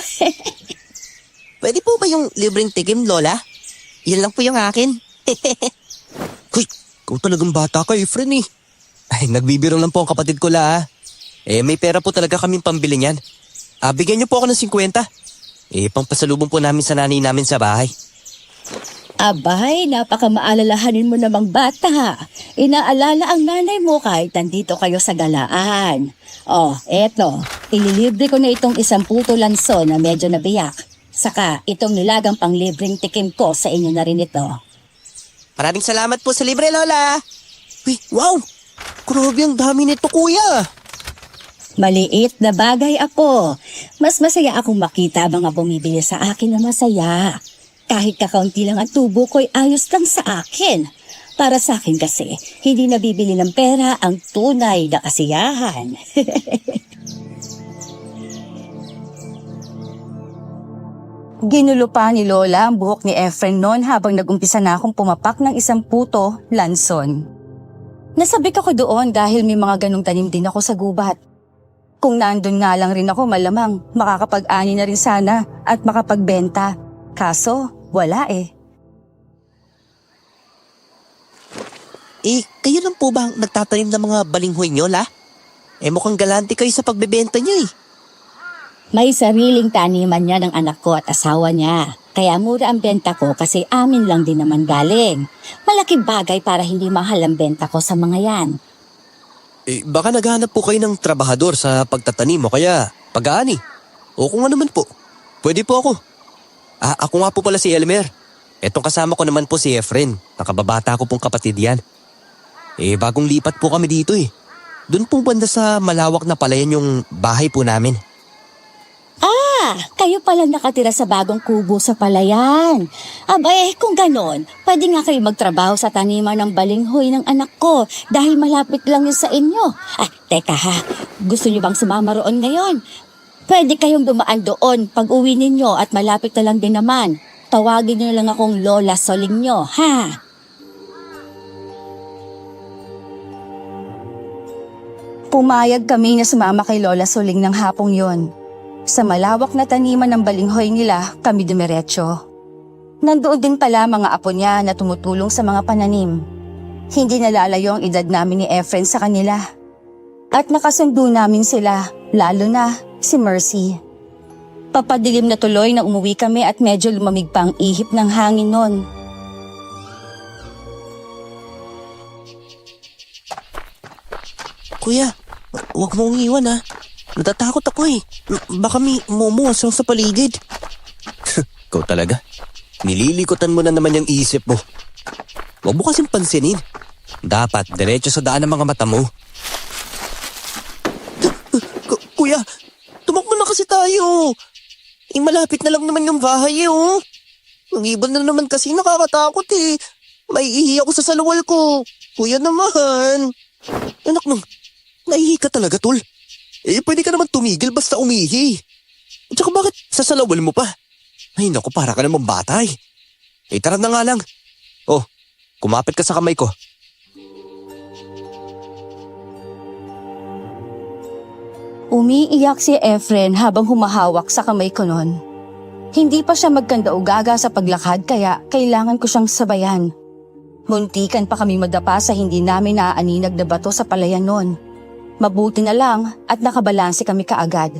Pwede po ba yung libreng tikim, Lola? Yan lang po yung akin. Hoy, kung talagang bata ka, Efren eh. Ay, nagbibiro lang po ang kapatid ko la. May pera po talaga kaming pambili niyan. Bigyan niyo po ako ng 50. Pampasalubong po namin sa nanay namin sa bahay. Abay, napakamaalalahanin mo namang bata. Inaalala ang nanay mo kahit nandito kayo sa galaan. Oh, eto, ililibre ko na itong 10 lanso na medyo nabiyak. Saka itong nilagang panglibreng tikim ko sa inyo na rin ito. Maraming salamat po sa libre, Lola. Uy, wow! Grabe ang dami nito, kuya. Maliit na bagay, apo. Mas masaya akong makita mga bumibili sa akin na masaya. Kahit kakaunti lang ang tubo ko'y ayos lang sa akin. Para sa akin kasi, hindi nabibili ng pera ang tunay na kasiyahan. Ginulo pa ni Lola ang buhok ni Efren noon habang nagumpisa na akong pumapak ng 10 lanson. Nasabik ako doon dahil may mga ganong tanim din ako sa gubat. Kung nandun nga lang rin ako, malamang makakapag-ani na rin sana at makapagbenta. Kaso, wala eh. Kayo lang po ba ang nagtatanim ng mga balinghoy nyo, La? Mukhang galante kayo sa pagbebenta nyo eh. May sariling taniman niya ng anak ko at asawa niya. Kaya mura ang benta ko kasi amin lang din naman galing. Malaking bagay para hindi mahal ang benta ko sa mga yan. Baka naghahanap po kayo ng trabahador sa pagtatanim o kaya pag-aani. O kung ano man po, pwede po ako. Ako nga po pala si Elmer. Etong kasama ko naman po si Efren. Nakababata ko pong kapatid yan. Bagong lipat po kami dito eh. Doon po banda sa malawak na palayan yung bahay po namin. Kayo palang nakatira sa bagong kubo sa palayan. Abay, kung ganon, pwede nga kayo magtrabaho sa taniman ng balinghoy ng anak ko dahil malapit lang yun sa inyo. Teka ha, gusto niyo bang sumama roon ngayon? Pwede kayong dumaan doon pag uwi ninyo at malapit na lang din naman. Tawagin niyo lang akong Lola Soling nyo, ha? Pumayag kami na sumama kay Lola Soling ng hapong yon. Sa malawak na taniman ng balinghoy nila, kami dumiretso. Nandoon din pala mga apo niya na tumutulong sa mga pananim. Hindi nalalayo ang edad namin ni Efren sa kanila. At nakasundo namin sila, lalo na si Mercy. Papadilim na tuloy na umuwi kami at medyo lumamig pa ang ihip ng hangin noon. Kuya, huwag mong iwan ha. Natatakot ako eh. Baka may mumuwasang sa paligid. Ikaw talaga. Nililikotan mo na naman yung isip mo. Huwag mo kasing pansinin. Dapat diretso sa daan ng mga mata mo. Kuya, tumakbo na kasi tayo. Malapit na lang naman yung bahay eh oh. Ang ibon na naman kasi nakakatakot eh. May ihi ako sa salawal ko. Kuya naman. Anak nung, naihi ka talaga tol. Pwede ka naman tumigil basta umihi. At saka bakit sa salawal mo pa? Ay naku, para ka naman bata eh. Tara na nga lang. Oh, kumapit ka sa kamay ko. Umiiyak si Efren habang humahawak sa kamay ko noon. Hindi pa siya magkanda-ugaga sa paglakad kaya kailangan ko siyang sabayan. Muntikan pa kami madapa sa hindi namin naaaninag na bato sa palayan noon. Mabuti na lang at nakabalanse kami kaagad.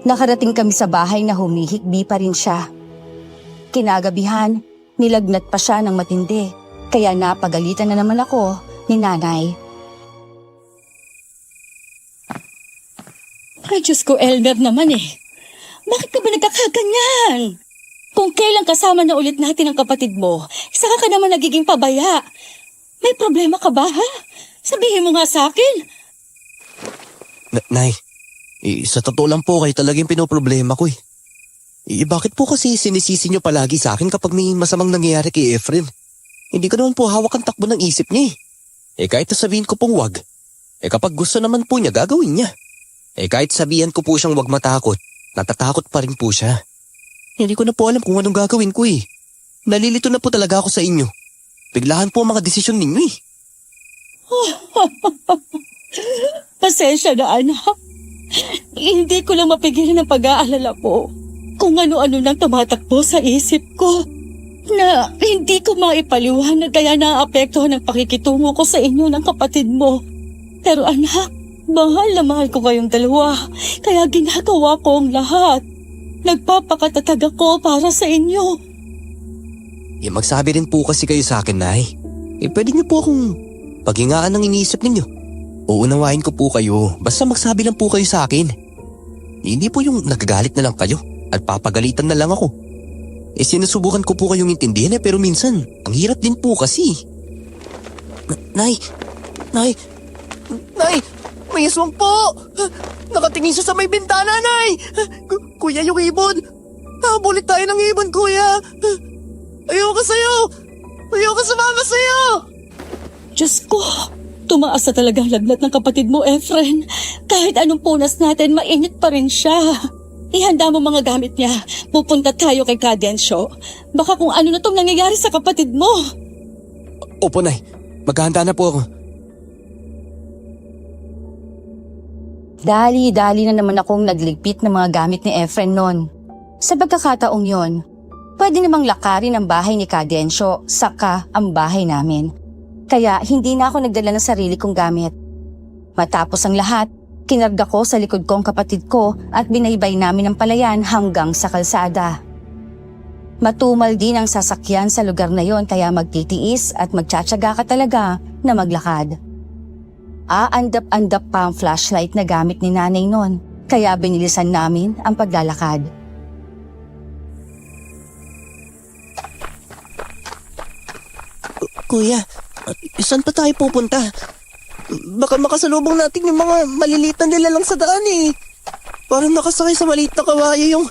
Nakarating kami sa bahay na humihikbi pa rin siya. Kinagabihan, nilagnat pa siya ng matindi, kaya napagalitan na naman ako ni nanay. Ay, Diyos ko, Elmer naman eh. Bakit ka ba nagkakaganyan? Kung kailan kasama na ulit natin ang kapatid mo, saka ka naman nagiging pabaya. May problema ka ba, ha? Sabihin mo nga sa akin. Nay, sa totoo lang po kayo talagang pinoproblema ko eh. Bakit po kasi sinisisi niyo palagi sa akin kapag may masamang nangyayari kay Efren? Hindi ko naman po hawak ang takbo ng isip niya eh. Kahit sabihin ko pong wag, kapag gusto naman po niya, gagawin niya. Kahit sabihan ko po siyang wag matakot, natatakot pa rin po siya. Hindi ko na po alam kung anong gagawin ko eh. Nalilito na po talaga ako sa inyo. Biglahan po ang mga desisyon ninyo eh. Pasensya na, anak. Hindi ko lang mapigilan ang pag-aalala po kung ano-ano nang tumatakbo sa isip ko na hindi ko maipaliwanag kaya naapektuhan ang pakikitungo ko sa inyo ng kapatid mo. Pero anak, mahal na mahal ko kayong dalawa kaya ginagawa ko ang lahat. Nagpapakatatag ako para sa inyo. Magsabi rin po kasi kayo sa akin, Nay. Pwede niyo po akong paghingaan ng iniisip ninyo. Uunawain ko po kayo, basta magsabi lang po kayo sa akin. Hindi po yung nagagalit na lang kayo at papagalitan na lang ako. Sinusubukan ko po kayong intindihin pero minsan, ang hirap din po kasi. Nay! May aswang po! Nakatingin siya sa may bintana, Nay! Kuya, yung ibon! Nakabulit tayo ng ibon, Kuya! Ayoko sa'yo! Ayoko sumama sa'yo! Diyos ko, tumaas na talaga ang lagnat ng kapatid mo, Efren. Kahit anong punas natin, mainit pa rin siya. Ihanda mo mga gamit niya. Pupunta tayo kay Cadensyo. Baka kung ano na itong nangyayari sa kapatid mo. Opo, Nay. Maghahanda na po ako. Dali-dali na naman akong nagligpit ng mga gamit ni Efren noon. Sa pagkakataong yon, pwede namang lakarin ang bahay ni Cadensyo, saka ang bahay namin. Kaya hindi na ako nagdala ng sarili kong gamit. Matapos ang lahat, kinarga ko sa likod ko ang kapatid ko at binaybay namin ang palayan hanggang sa kalsada. Matumal din ang sasakyan sa lugar na yon kaya magtitiis at magtsatsaga ka talaga na maglakad. Aandap-andap pa ang flashlight na gamit ni nanay noon kaya binilisan namin ang paglalakad. Kuya, saan pa tayo pupunta? Baka makasalubong natin yung mga maliliit na nilalang sa daan eh. Parang nakasakay sa maliit na kawayo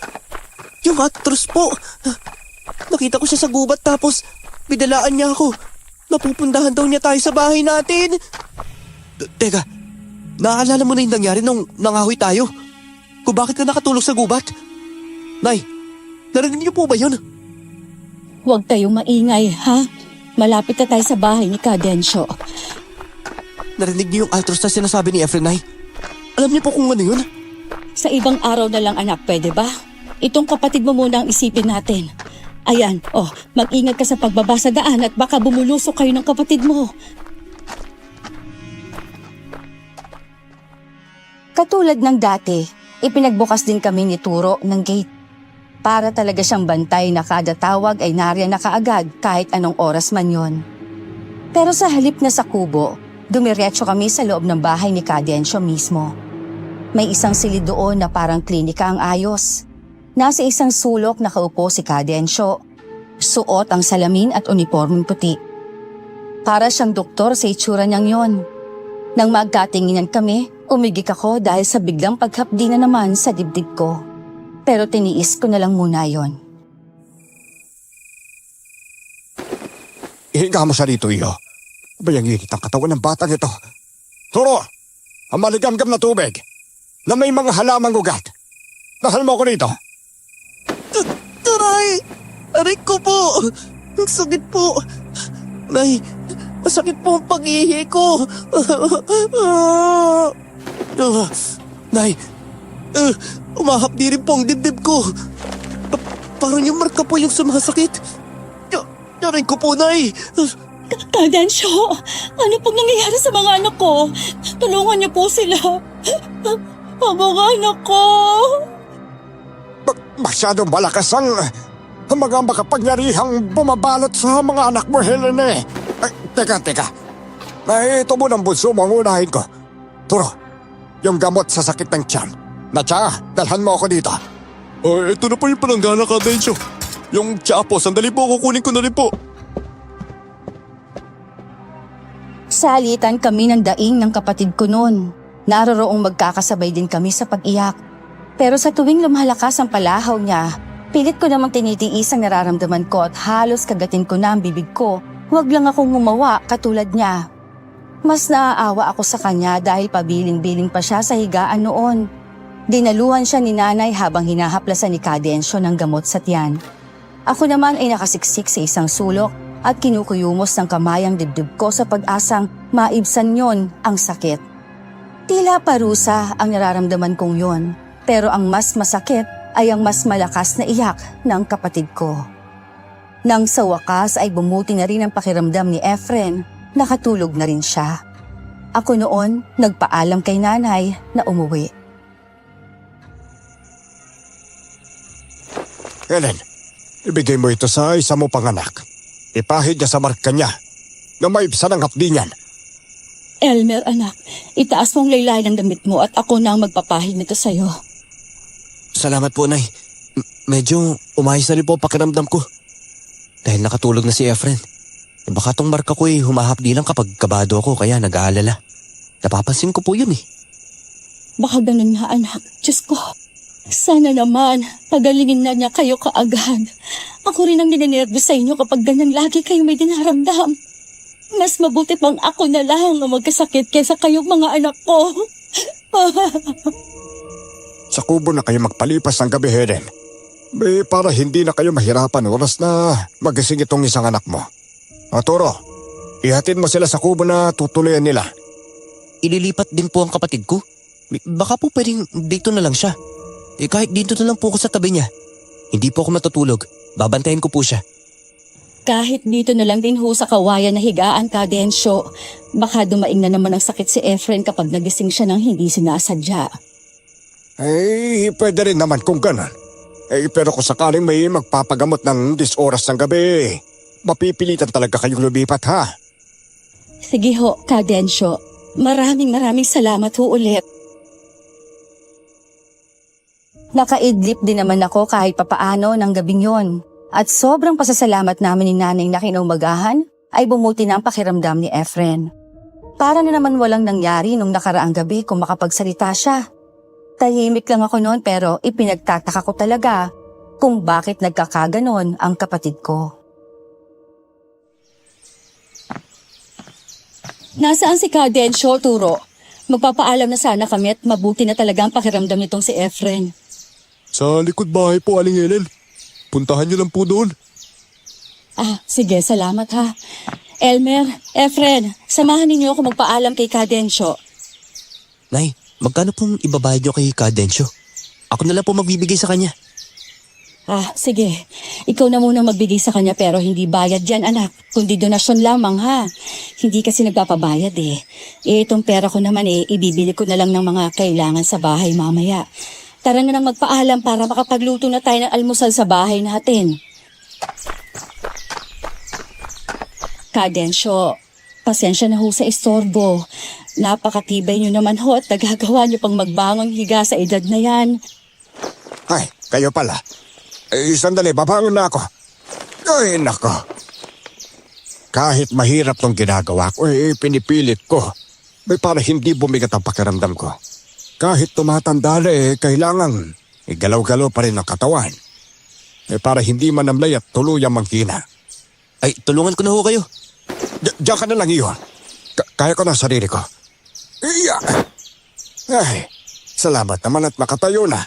yung actress po. Nakita ko siya sa gubat tapos bidalaan niya ako. Napupundahan daw niya tayo sa bahay natin. Teka, naaalala mo na yung nangyari nung nangahoy tayo? Kung bakit ka nakatulog sa gubat? Nay, narinig niyo po ba yun? Huwag tayong maingay, ha? Malapit na tayo sa bahay ni Cadensyo. Narinig niyo yung altros na sinasabi ni Efren, Nay? Alam niyo po kung ano yun? Sa ibang araw na lang anak, pwede ba? Itong kapatid mo muna ang isipin natin. Ayan, mag-ingat ka sa pagbaba sa daan at baka bumulusok kayo ng kapatid mo. Katulad ng dati, ipinagbukas din kami ni Turo ng gate. Para talaga siyang bantay na kada tawag ay nariyan na kaagad kahit anong oras man yon. Pero sa halip na sa kubo, dumiretso kami sa loob ng bahay ni Cadensyo mismo. May isang silid doon na parang klinika ang ayos. Nasa isang sulok nakaupo si Cadensyo. Suot ang salamin at uniformeng puti. Para siyang doktor sa itsura niyang yon. Nang magkatinginan kami, umigik ako dahil sa biglang paghapdi na naman sa dibdib ko. Pero tiniis ko na lang muna yon. Ihinga mo siya rito, iyo. Bayang init ang katawan ng batang ito. Turo, ang maligam-gam na tubig na may mga halamang ugat. Dahal mo ko rito. Taray! Aray ko po! Ang sakit po! Nay, masakit po ang pag-ihi ko! Nay, Umahapdi rin po ang dibdib ko! Parang yung marka po yung sumasakit! Aray ko po, Nay! Cadensyo, ano pong nangyayari sa mga anak ko? Tulungan niyo po sila. Ang mga anak ko. Masyadong malakas ang mga makapangyarihang bumabalot sa mga anak mo, Helene. Ay, teka. Ay, ito mo ng bunso mo ang unahin ko. Turo, yung gamot sa sakit ng tiyan. Natsa, dalhan mo ako dito. ito na po yung palanggana, Cadensyo. Yung tsa po, sandali po, kukunin ko na rin po. Salitan kami ng daing ng kapatid ko noon. Naroroong magkakasabay din kami sa pag-iyak. Pero sa tuwing lumalakas ang palahaw niya, pilit ko namang tinitiis ang nararamdaman ko at halos kagatin ko na ang bibig ko. Huwag lang akong gumawa katulad niya. Mas naaawa ako sa kanya dahil pabiling-biling pa siya sa higaan noon. Dinaluhan siya ni nanay habang hinahaplasan ni Cadensyo ng gamot sa tiyan. Ako naman ay nakasiksik sa isang sulok at kinukuyumos ng kamay ang dibdib ko sa pag-asang maibsan yon ang sakit. Tila parusa ang nararamdaman kong yon, pero ang mas masakit ay ang mas malakas na iyak ng kapatid ko. Nang sa wakas ay bumuti na rin ang pakiramdam ni Efren, nakatulog na rin siya. Ako noon nagpaalam kay nanay na umuwi. Helen, ibigay mo ito sa isa mo panganak. Ipahid niya sa marka niya na maibsan ang hapdi niyan. Elmer anak, itaas mong laylay ng damit mo at ako na ang magpapahid nito sa'yo. Salamat po, Nay. Medyo umayos na rin po ang pakiramdam ko. Dahil nakatulog na si Efren. Baka tong marka ko humahapdi lang kapag kabado ako kaya nag-aalala. Napapansin ko po yun eh. Baka ganun nga anak, Diyos ko. Sana naman, pagalingin na niya kayo kaagad. Ako rin ang ninenervous sa inyo kapag ganyan lagi kayo may dinaramdam. Mas mabuti pang ako na lang ang magkasakit kaysa kayong mga anak ko. Sa kubo na kayo magpalipas ng gabi, Helen. Para hindi na kayo mahirapan oras na magising itong isang anak mo. Turo, ihatid mo sila sa kubo na tutuloyan nila. Ililipat din po ang kapatid ko. Baka po pwedeng dito na lang siya. Kahit dito na lang po ako sa tabi niya. Hindi po ako matutulog. Babantayan ko po siya. Kahit dito na lang din ho sa kawayan na higaan ka, Densyo. Baka dumaing na naman ang sakit si Efren kapag nagising siya ng hindi sinasadya. Pwede rin naman kung gano'n. Pero kung sakaling may magpapagamot ng 10 oras ng gabi, mapipilitan talaga kayong lumipat, ha? Sige ho, Kadensyo. Maraming salamat ho ulit. Nakaidlip din naman ako kahit papaano ng gabing yon. At sobrang pasasalamat namin ni nanay na kinaumagahan ay bumuti na ang pakiramdam ni Efren. Para na naman walang nangyari nung nakaraang gabi kung makapagsalita siya. Tahimik lang ako noon pero ipinagtataka ko talaga kung bakit nagkakaganon ang kapatid ko. Nasaan si Kadensyo, Turo? Magpapaalam na sana kami at mabuti na talaga ang pakiramdam nitong si Efren. Sa likod bahay po, Aling Helen. Puntahan niyo lang po doon. Sige, salamat ha. Elmer, Efren, samahan ninyo ako magpaalam kay Kadensyo. Nay, magkano pong ibabayad niyo kay Kadensyo? Ako na lang po magbibigay sa kanya. Sige. Ikaw na muna magbigay sa kanya pero hindi bayad yan, anak. Kundi donasyon lamang, ha. Hindi kasi nagpapabayad eh. Itong pera ko naman ibibili ko na lang ng mga kailangan sa bahay mamaya. Tara na nang magpaalam para makapagluto na tayo ng almusal sa bahay natin. Kadensyo, pasensya na ho sa istorbo. Napakatibay niyo naman ho at nagagawa niyo pang magbangon higa sa edad na yan. Ay, kayo pala. Sandali, babangon na ako. Ay, nako. Kahit mahirap tong ginagawa ko, pinipilit ko. Para hindi bumigat ang pakiramdam ko. Kahit tumatanda na kailangan galaw-galaw pa rin ang katawan. Para hindi manamlay at tuluyang mangkina. Ay, tulungan ko na ho kayo. Diyan ka na lang iyon. Kaya ko na sarili ko. Ay, salamat naman at nakatayo na.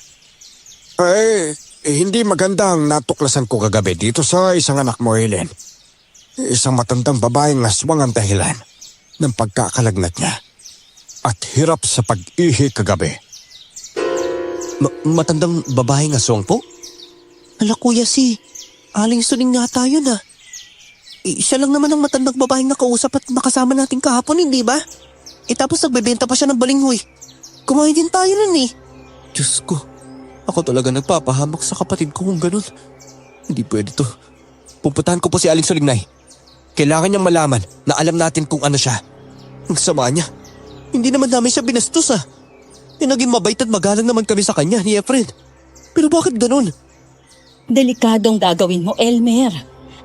Hindi magandang natuklasan ko kagabi dito sa isang anak mo, Helen. Isang matandang babaeng aswang ang dahilan ng pagkakalagnat niya. At hirap sa pag-ihi kagabi. Matandang babaeng aswang po? Hala kuya, si Aling Suling nga tayo na. Siya lang naman ang matandang babaeng nakausap at makasama natin kahapon, hindi ba? Tapos nagbebenta pa siya ng balinghoy. Kumain din tayo nun eh. Diyos ko, ako talaga nagpapahamak sa kapatid ko kung ganun. Hindi pwede to. Pupuntahan ko po si Aling Suling, Nay. Kailangan niyang malaman na alam natin kung ano siya. Ang sama niya. Hindi naman namin siya binastos Naging mabait at magalang naman kami sa kanya ni Efren. Pero bakit ganun? Delikadong gagawin mo, Elmer.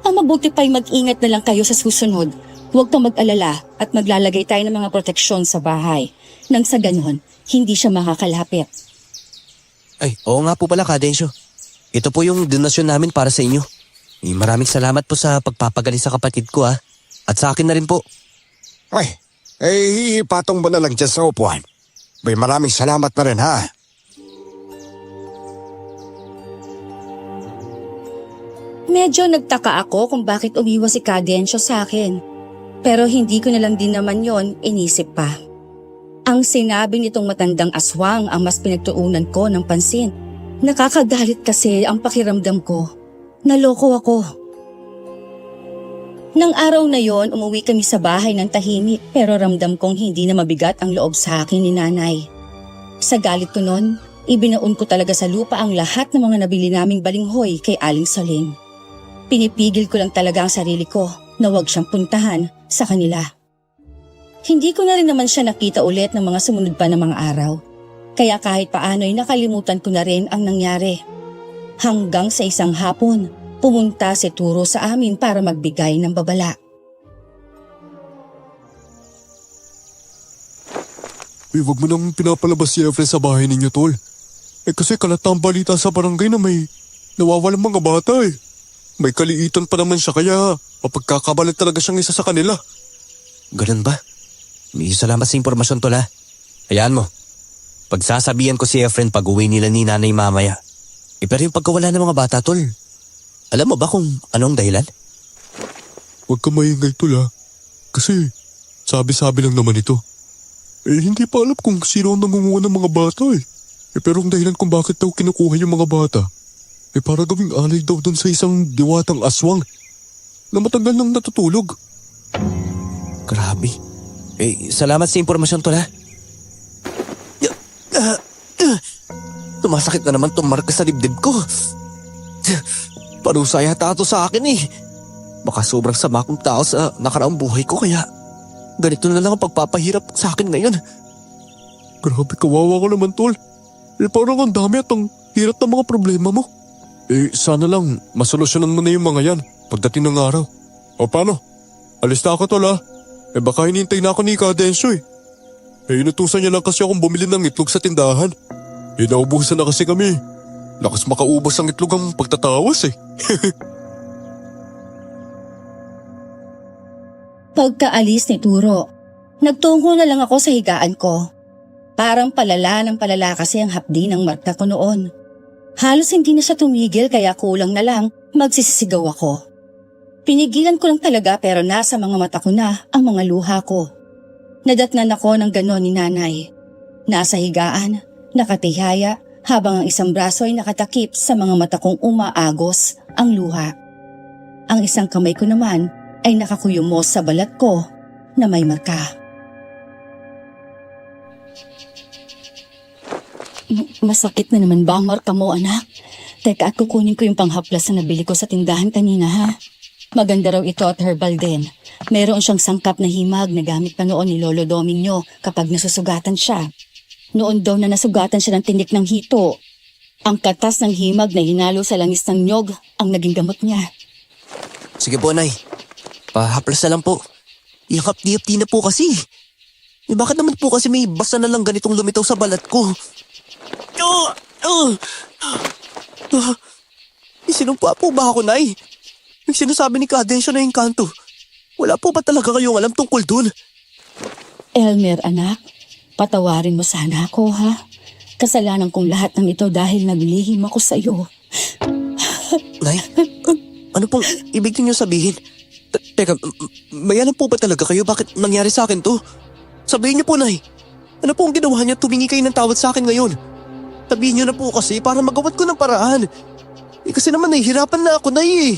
Ang mabuti pa'y mag-ingat na lang kayo sa susunod. Huwag kang mag-alala at maglalagay tayo ng mga proteksyon sa bahay. Nang sa ganon, hindi siya makakalapit. Ay, oo nga po pala, Kadensyo. Ito po yung donasyon namin para sa inyo. Maraming salamat po sa pagpapagaling sa kapatid ko At sa akin na rin po. Ipatong mo na lang dyan sa upuan. Maraming salamat na rin, ha? Medyo nagtaka ako kung bakit umiwas si Kadensyo sa akin. Pero hindi ko na lang din naman yon inisip pa. Ang sinabi nitong matandang aswang ang mas pinagtuunan ko ng pansin. Nakakagalit kasi ang pakiramdam ko. Naloko ako. Nang araw na yon, umuwi kami sa bahay ng tahimik pero ramdam kong hindi na mabigat ang loob sa akin ni nanay. Sa galit ko nun, ibinaon ko talaga sa lupa ang lahat ng mga nabili naming balinghoy kay Aling Saling. Pinipigil ko lang talaga ang sarili ko na huwag siyang puntahan sa kanila. Hindi ko na rin naman siya nakita ulit ng mga sumunod pa na mga araw. Kaya kahit paano ay nakalimutan ko na rin ang nangyari. Hanggang sa isang hapon, pumunta si Turo sa amin para magbigay ng babala. Wag mo nang pinapalabas si Efren sa bahay ninyo, tol. Kasi kalatang balita sa barangay na may nawawalang mga bata eh. May kaliitan pa naman siya kaya mapagkakabalat talaga siyang isa sa kanila. Ganun ba? May salamat sa impormasyon, tol ha. Hayaan mo. Pagsasabihan ko si Efren pag uwi nila ni nanay mamaya. Pero yung pagkawala ng mga bata, tol, alam mo ba kung anong dahilan? Huwag ka maingay, tol ha. Kasi sabi-sabi lang naman ito. Hindi pa alam kung sino ang nangunguha ng mga bata eh. Pero ang dahilan kung bakit daw kinukuha yung mga bata, para gawing alay daw dun sa isang diwatang aswang na matagal nang natutulog. Grabe. Salamat sa impormasyon, tol ha. Tumasakit na naman itong marka sa dibdib ko. Parusa yata ito sa akin eh. Baka sobrang sama kong tao sa nakaraang buhay ko kaya ganito na lang ang pagpapahirap sa akin ngayon. Grabe, kawawa ko naman, tol. Parang ang dami at ang hirap ng mga problema mo. Sana lang masolusyonan mo na yung mga yan pagdating ng araw. O paano? Alis na ako, tol ha. Baka hinintay na ako ni Cadensio eh. Inutusan niya lang kasi akong bumili ng itlog sa tindahan. Naubusan na kasi kami. Lakas makaubos ang itlog ang pagtatawas eh. Pagkaalis ni Turo, nagtungo na lang ako sa higaan ko. Parang palala ng palala kasi ang hapdi ng marka ko noon. Halos hindi na siya tumigil kaya kulang na lang magsisisigaw ako. Pinigilan ko lang talaga pero nasa mga mata ko na ang mga luha ko. Nadatnan ako ng ganon ni nanay. Nasa higaan, nakatihaya habang ang isang braso ay nakatakip sa mga mata kong umaagos ang luha. Ang isang kamay ko naman ay nakakuyumos sa balat ko na may marka. Masakit na naman ba ang marka mo, anak? Teka at kukunin ko yung panghaplas na nabili ko sa tindahan kanina ha. Maganda raw ito at herbal din. Meron siyang sangkap na himag na gamit pa noon ni Lolo Domingo kapag nasusugatan siya. Noon daw na nasugatan siya ng tinik ng hito. Ang katas ng himag na hinalo sa langis ng nyog ang naging gamot niya. Sige po, Nay. Pahaplas na lang po. Yakap-diyapti na po kasi. Bakit naman po kasi may basa na lang ganitong lumitaw sa balat ko? Sinumpa po ba ako, Nay? Yung sinasabi ni Cadensio na yung kanto. Wala po ba talaga kayong alam tungkol dun? Elmer, anak, patawarin mo sana ako, ha? Kasalanan kong lahat ng ito dahil naglihim ako sa iyo. Nay, ano pong ibig niyo sabihin? Teka, may alam po ba talaga kayo bakit nangyari sa akin to? Sabihin niyo po, Nay. Ano po ang ginawa niyo tumingi kayo ng tawad sa akin ngayon? Sabihin niyo na po kasi para magawat ko ng paraan. Kasi naman nahihirapan na ako, Nay eh.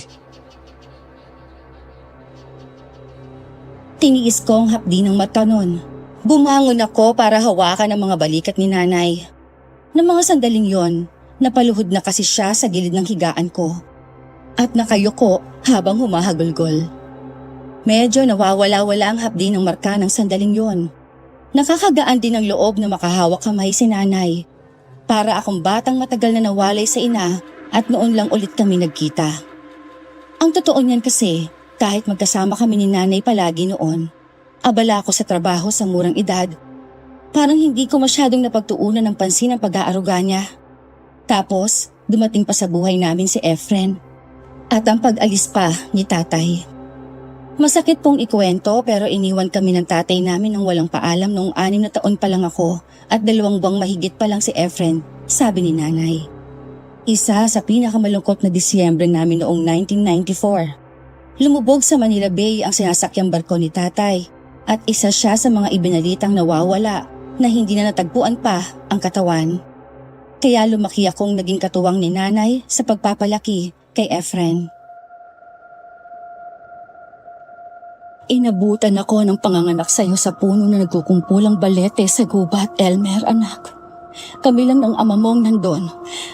Tiniis ko ang hapdi ng mata nun. Bumangon ako para hawakan ang mga balikat ni nanay. Ng mga sandaling yon, napaluhod na kasi siya sa gilid ng higaan ko. At nakayuko habang humahagulgol. Medyo nawawala-wala ang hapdi ng marka ng sandaling yon. Nakakagaan din ang loob na makahawak kamay si nanay. Para akong batang matagal na nawalay sa ina at noon lang ulit kami nagkita. Ang totoo niyan kasi, kahit magkasama kami ni nanay palagi noon, abala ako sa trabaho sa murang edad. Parang hindi ko masyadong napagtuunan ng pansin ang pag-aaruga niya. Tapos, dumating pa sa buhay namin si Efren. At ang pag-alis pa ni tatay. Masakit pong ikwento pero iniwan kami ng tatay namin nang walang paalam noong 6 na taon pa lang ako at 2 buwang mahigit pa lang si Efren, sabi ni nanay. Isa sa pinakamalungkot na Disyembre namin noong 1994. Lumubog sa Manila Bay ang sinasakyang barko ni tatay at isa siya sa mga ibinalitang nawawala na hindi na natagpuan pa ang katawan. Kaya lumaki akong naging katuwang ni nanay sa pagpapalaki kay Efren. Inabutan ako ng panganganak sa'yo sa puno na nagkukumpulang balete sa gubat, Elmer, anak. Kami lang ng ama mong nandun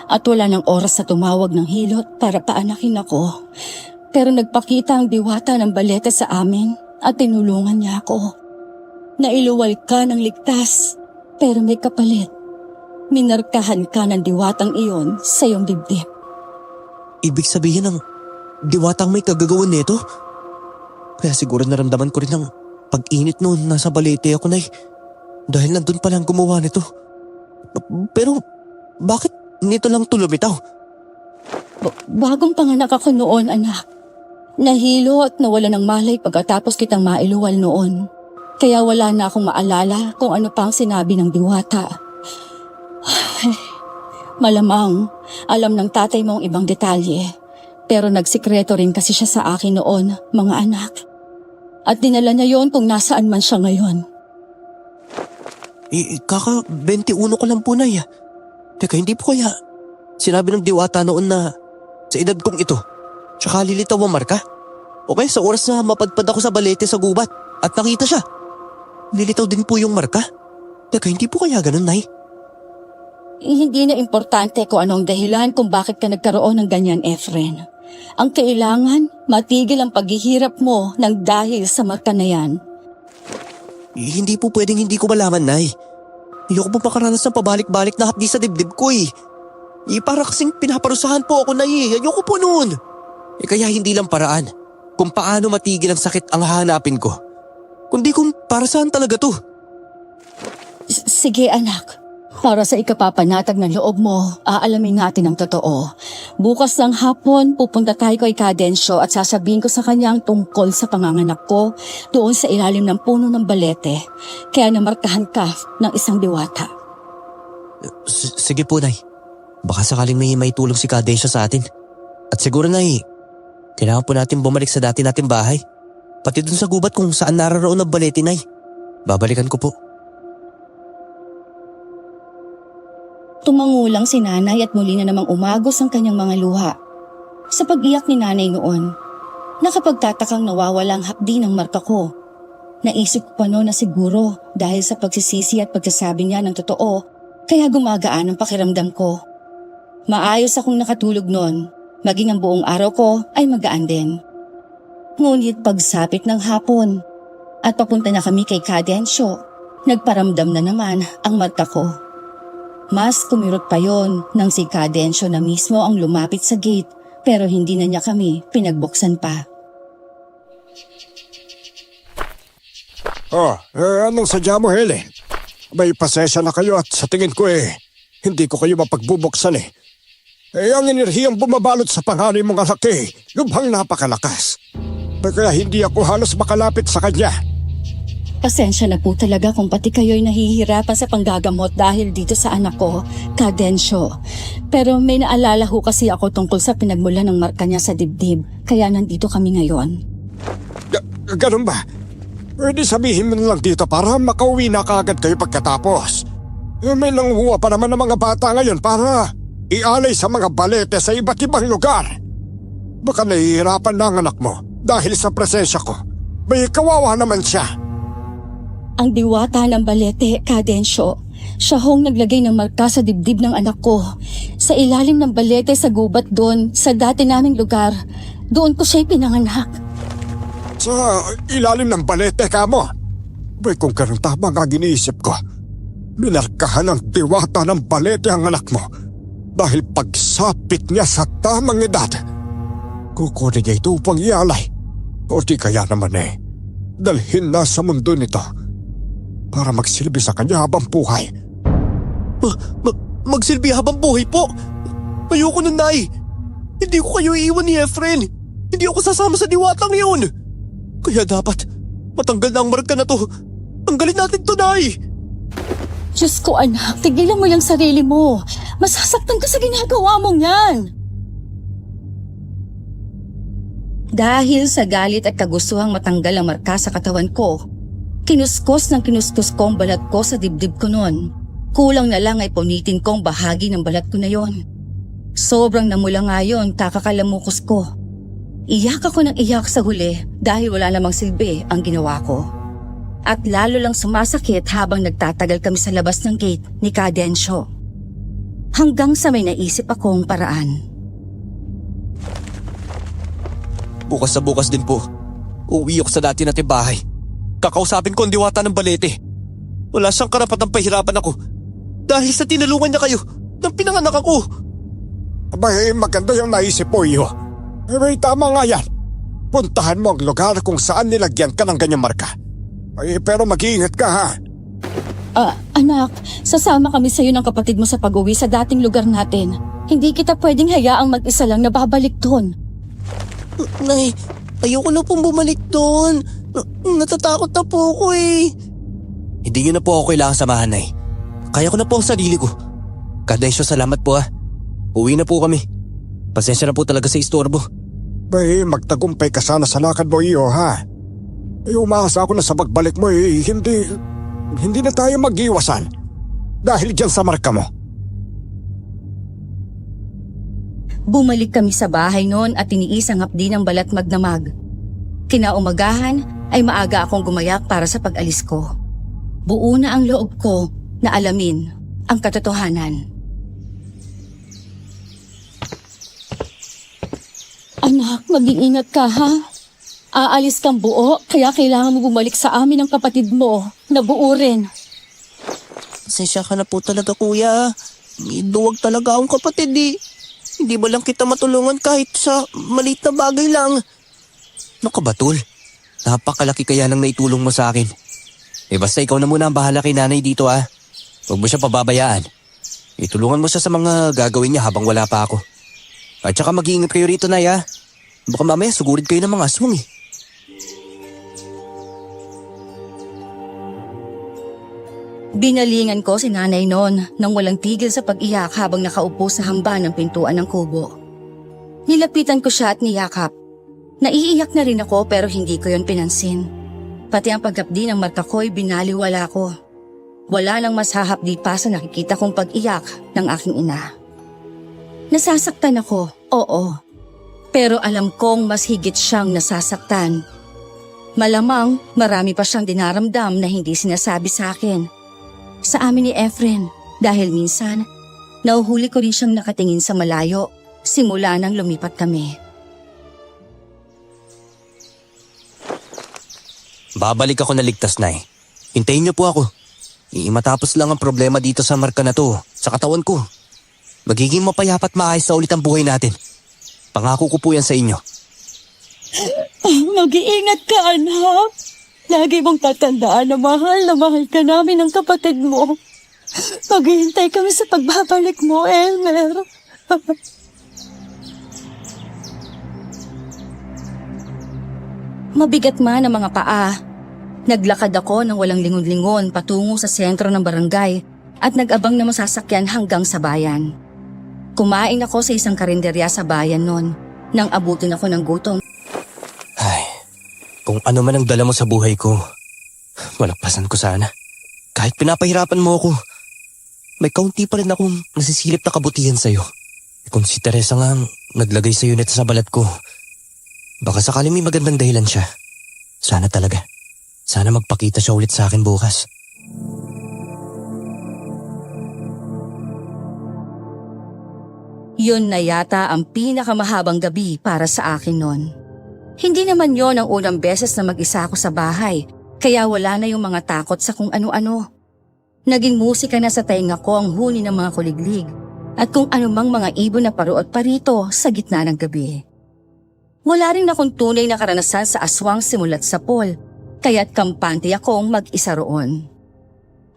at wala ng oras sa tumawag ng hilot para paanakin ako. Pero nagpakita ang diwata ng balete sa amin at tinulungan niya ako. Nailuwal ka ng ligtas, pero may kapalit. Minarkahan ka ng diwatang iyon sa iyong dibdib. Ibig sabihin ng diwatang may kagagawan nito? Kaya siguro naramdaman ko rin ang pag-init noon nasa balete ako, Nay. Dahil nandun palang gumawa nito. Pero bakit nito lang tulumitaw? Bagong panganak ako noon, anak. Nahilo at nawala ng malay pagkatapos kitang mailuwal noon. Kaya wala na akong maalala kung ano pang sinabi ng diwata. Malamang, alam ng tatay mo ang ibang detalye. Pero nagsikreto rin kasi siya sa akin noon, mga anak. At dinala niya yon kung nasaan man siya ngayon. Kaka 21 ko lang po, Nay. Teka, hindi po kaya sinabi ng diwata noon na sa edad kong ito, tsaka lilitaw ang marka? O kaya sa oras na mapadpad ako sa balete sa gubat at nakita siya, lilitaw din po yung marka? Teka, hindi po kaya ganun, Nay? Hindi na importante kung anong dahilan kung bakit ka nagkaroon ng ganyan, Efren. Ang kailangan, matigil ang paghihirap mo ng dahil sa marka na yan. Hindi po pwedeng hindi ko malaman, Nay. Ayoko po makaranas ng pabalik-balik na hapdi sa dibdib ko eh. Para kasing pinaparusahan po ako, Nay. Ayoko po noon. Kaya hindi lang paraan kung paano matigil ang sakit ang hahanapin ko. Kundi kung para saan talaga to. Sige, anak. Para sa ikapapanatag ng loob mo, aalamin natin ang totoo. Bukas ng hapon, pupunta tayo kay Cadensyo at sasabihin ko sa kanya ang tungkol sa panganganak ko doon sa ilalim ng puno ng balete. Kaya namarkahan ka ng isang diwata. Sige po, Nay. Baka sakaling may tulong si Cadensyo sa atin. At siguro, Nay, kailangan po natin bumalik sa dati nating bahay. Pati dun sa gubat kung saan nararaon ang balete, Nay. Babalikan ko po. Tumangulang si nanay at muli na namang umagos ang kanyang mga luha. Sa pag-iyak ni nanay noon, nakapagtatakang nawawalang hapdi ng marka ko. Naisip ko pa noon na siguro dahil sa pagsisisi at pagsasabi niya ng totoo, kaya gumagaan ang pakiramdam ko. Maayos akong nakatulog noon, maging ang buong araw ko ay magaan din. Ngunit pagsapit ng hapon at papunta na kami kay Cadensyo, nagparamdam na naman ang marka ko. Mas kumirot pa yon nang si Cadensyo na mismo ang lumapit sa gate pero hindi na niya kami pinagbuksan pa. Anong sadya mo, Helen? May pasensya na kayo at sa tingin ko hindi ko kayo mapagbubuksan eh. Ang enerhiyang bumabalot sa panganay mong anak lubhang napakalakas. Kaya hindi ako halos makalapit sa kanya. Pasensya na po talaga kung pati kayo'y nahihirapan sa panggagamot dahil dito sa anak ko, Cadensyo. Pero may naalala ho kasi ako tungkol sa pinagmula ng marka niya sa dibdib, kaya nandito kami ngayon. Ganun ba? Pwede sabihin mo na lang dito para makauwi na kaagad kayo pagkatapos. May nanguha pa naman ng mga bata ngayon para ialay sa mga balete sa iba't ibang lugar. Baka nahihirapan na ang anak mo dahil sa presensya ko. May kawawa naman siya. Ang diwata ng balete, Cadensyo. Siya hong naglagay ng marka sa dibdib ng anak ko. Sa ilalim ng balete sa gubat doon, sa dati naming lugar. Doon ko siya'y pinanganak. Sa ilalim ng balete ka mo? Bay, kung ganun tama nga giniisip ko. Minarkahan ng diwata ng balete ang anak mo. Dahil pagsapit niya sa tamang edad. Kukunin niya ito upang ialay. O di kaya naman dalhin na sa mundo nito. Para magsilbi sa kanya habang buhay. Magsilbi habang buhay po? Ayoko na, Nay. Hindi ko kayo iiwan ni Efren. Hindi ako sasama sa diwatang yun. Kaya dapat matanggal na ang marka na to. Tanggalin natin to, Nay. Diyos ko, anak, tigilan mo yung sarili mo. Masasaktan ka sa ginagawa mong yan. Dahil sa galit at kagustuhang matanggal ang marka sa katawan ko, Kinuskos ko ang balat ko sa dibdib ko noon. Kulang na lang ay punitin ko ang bahagi ng balat ko na yon. Sobrang namula nga yun, kakakalamukos ko. Iyak ako ng iyak sa huli dahil wala namang silbi ang ginawa ko. At lalo lang sumasakit habang nagtatagal kami sa labas ng gate ni Cadencio. Hanggang sa may naisip akong paraan. Bukas sa bukas din po, uuwi ako sa dati nating bahay. Kakausapin ko ang diwata ng balete. Wala siyang karapatang pahirapan ako dahil sa tinulungan niya kayo nang pinanganak ako. Abay, maganda yung naisip mo, iyo. May tama nga yan. Puntahan mo ang lugar kung saan nilagyan ka ng ganyang marka. Ay, pero mag-iingat ka, ha? Anak, sasama kami sa iyo ng kapatid mo sa pag-uwi sa dating lugar natin. Hindi kita pwedeng hayaang mag-isa lang na babalik doon. Nay, ayoko na pong bumalik doon. Natatakot na po ako eh. Hindi niyo na po ako kailangan samahan, Nay. Kaya ko na po ang sarili ko. Cadencio, salamat po ha. Uwi na po kami. Pasensya na po talaga sa istorbo. Bay, magtagumpay ka sana sa lakad mo, iyo, ha? Eh, umaasa ako na sa pagbalik mo, hindi na tayo mag-iwasan. Dahil dyan sa marka mo. Bumalik kami sa bahay noon at tiniis ang hapdi ng balat magdamag. Kinaumagahan ay maaga akong gumayak para sa pag-alis ko. Buo na ang loob ko na alamin ang katotohanan. Anak, mag-iingat ka ha. Aalis kang buo kaya kailangan mo bumalik sa amin ang kapatid mo na buo rin. Pasensya ka na po talaga kuya. May duwag talaga akong kapatid eh. Hindi ba lang kita matulungan kahit sa maliit na bagay lang? Ano ka ba, Tol? Napakalaki kaya nang naitulong mo sa akin. Eh basta ikaw na muna ang bahala kay nanay dito ha. Huwag mo siya pababayaan. Itulungan mo siya sa mga gagawin niya habang wala pa ako. At saka mag-iingat kayo rito, Nay ha. Baka mamaya sugurid kayo ng mga aswang eh. Binalingan ko si nanay noon nang walang tigil sa pag-iyak habang nakaupo sa hamba ng pintuan ng kubo. Nilapitan ko siya at niyakap. Naiiyak na rin ako pero hindi ko yon pinansin. Pati ang pagkapdi ng mata ko'y binaliwala ko. Wala nang mas hahapdi pa sa nakikita kong pag-iyak ng aking ina. Nasasaktan ako, oo. Pero alam kong mas higit siyang nasasaktan. Malamang marami pa siyang dinaramdam na hindi sinasabi sa akin. Sa amin ni Efren dahil minsan nauhuli ko rin siyang nakatingin sa malayo simula nang lumipat kami. Babalik ako na ligtas, Nay. Hintayin niyo po ako. Matapos lang ang problema dito sa marka na to, sa katawan ko. Magiging mapayapat maayos sa ulit ang buhay natin. Pangako ko po yan sa inyo. Mag-iingat ka, anak. Lagi mong tatandaan na mahal ka namin ng kapatid mo. Maghihintay kami sa pagbabalik mo, Elmer. Mabigat man ang mga paa. Naglakad ako ng walang lingon-lingon patungo sa sentro ng barangay at nag-abang na masasakyan hanggang sa bayan. Kumain ako sa isang karinderya sa bayan noon nang abutin ako ng gutom. Ay, kung ano man ang dala mo sa buhay ko, malagpasan ko sana. Kahit pinapahirapan mo ako, may kaunti pa rin akong nasisilip na kabutihan sa'yo. Kung si Teresa nga ang naglagay sa'yo nito sa balat ko, baka sakali may magandang dahilan siya. Sana talaga. Sana magpakita siya ulit sa akin bukas. Yun na yata ang pinakamahabang gabi para sa akin noon. Hindi naman yon ang unang beses na mag-isa ako sa bahay, kaya wala na yung mga takot sa kung ano-ano. Naging musika na sa tainga ko ang huni ng mga kuliglig at kung anumang mga ibon na paruot parito sa gitna ng gabi. Wala rin akong tunay na karanasan sa aswang simulat sa pool, kaya't kampante akong mag-isa roon.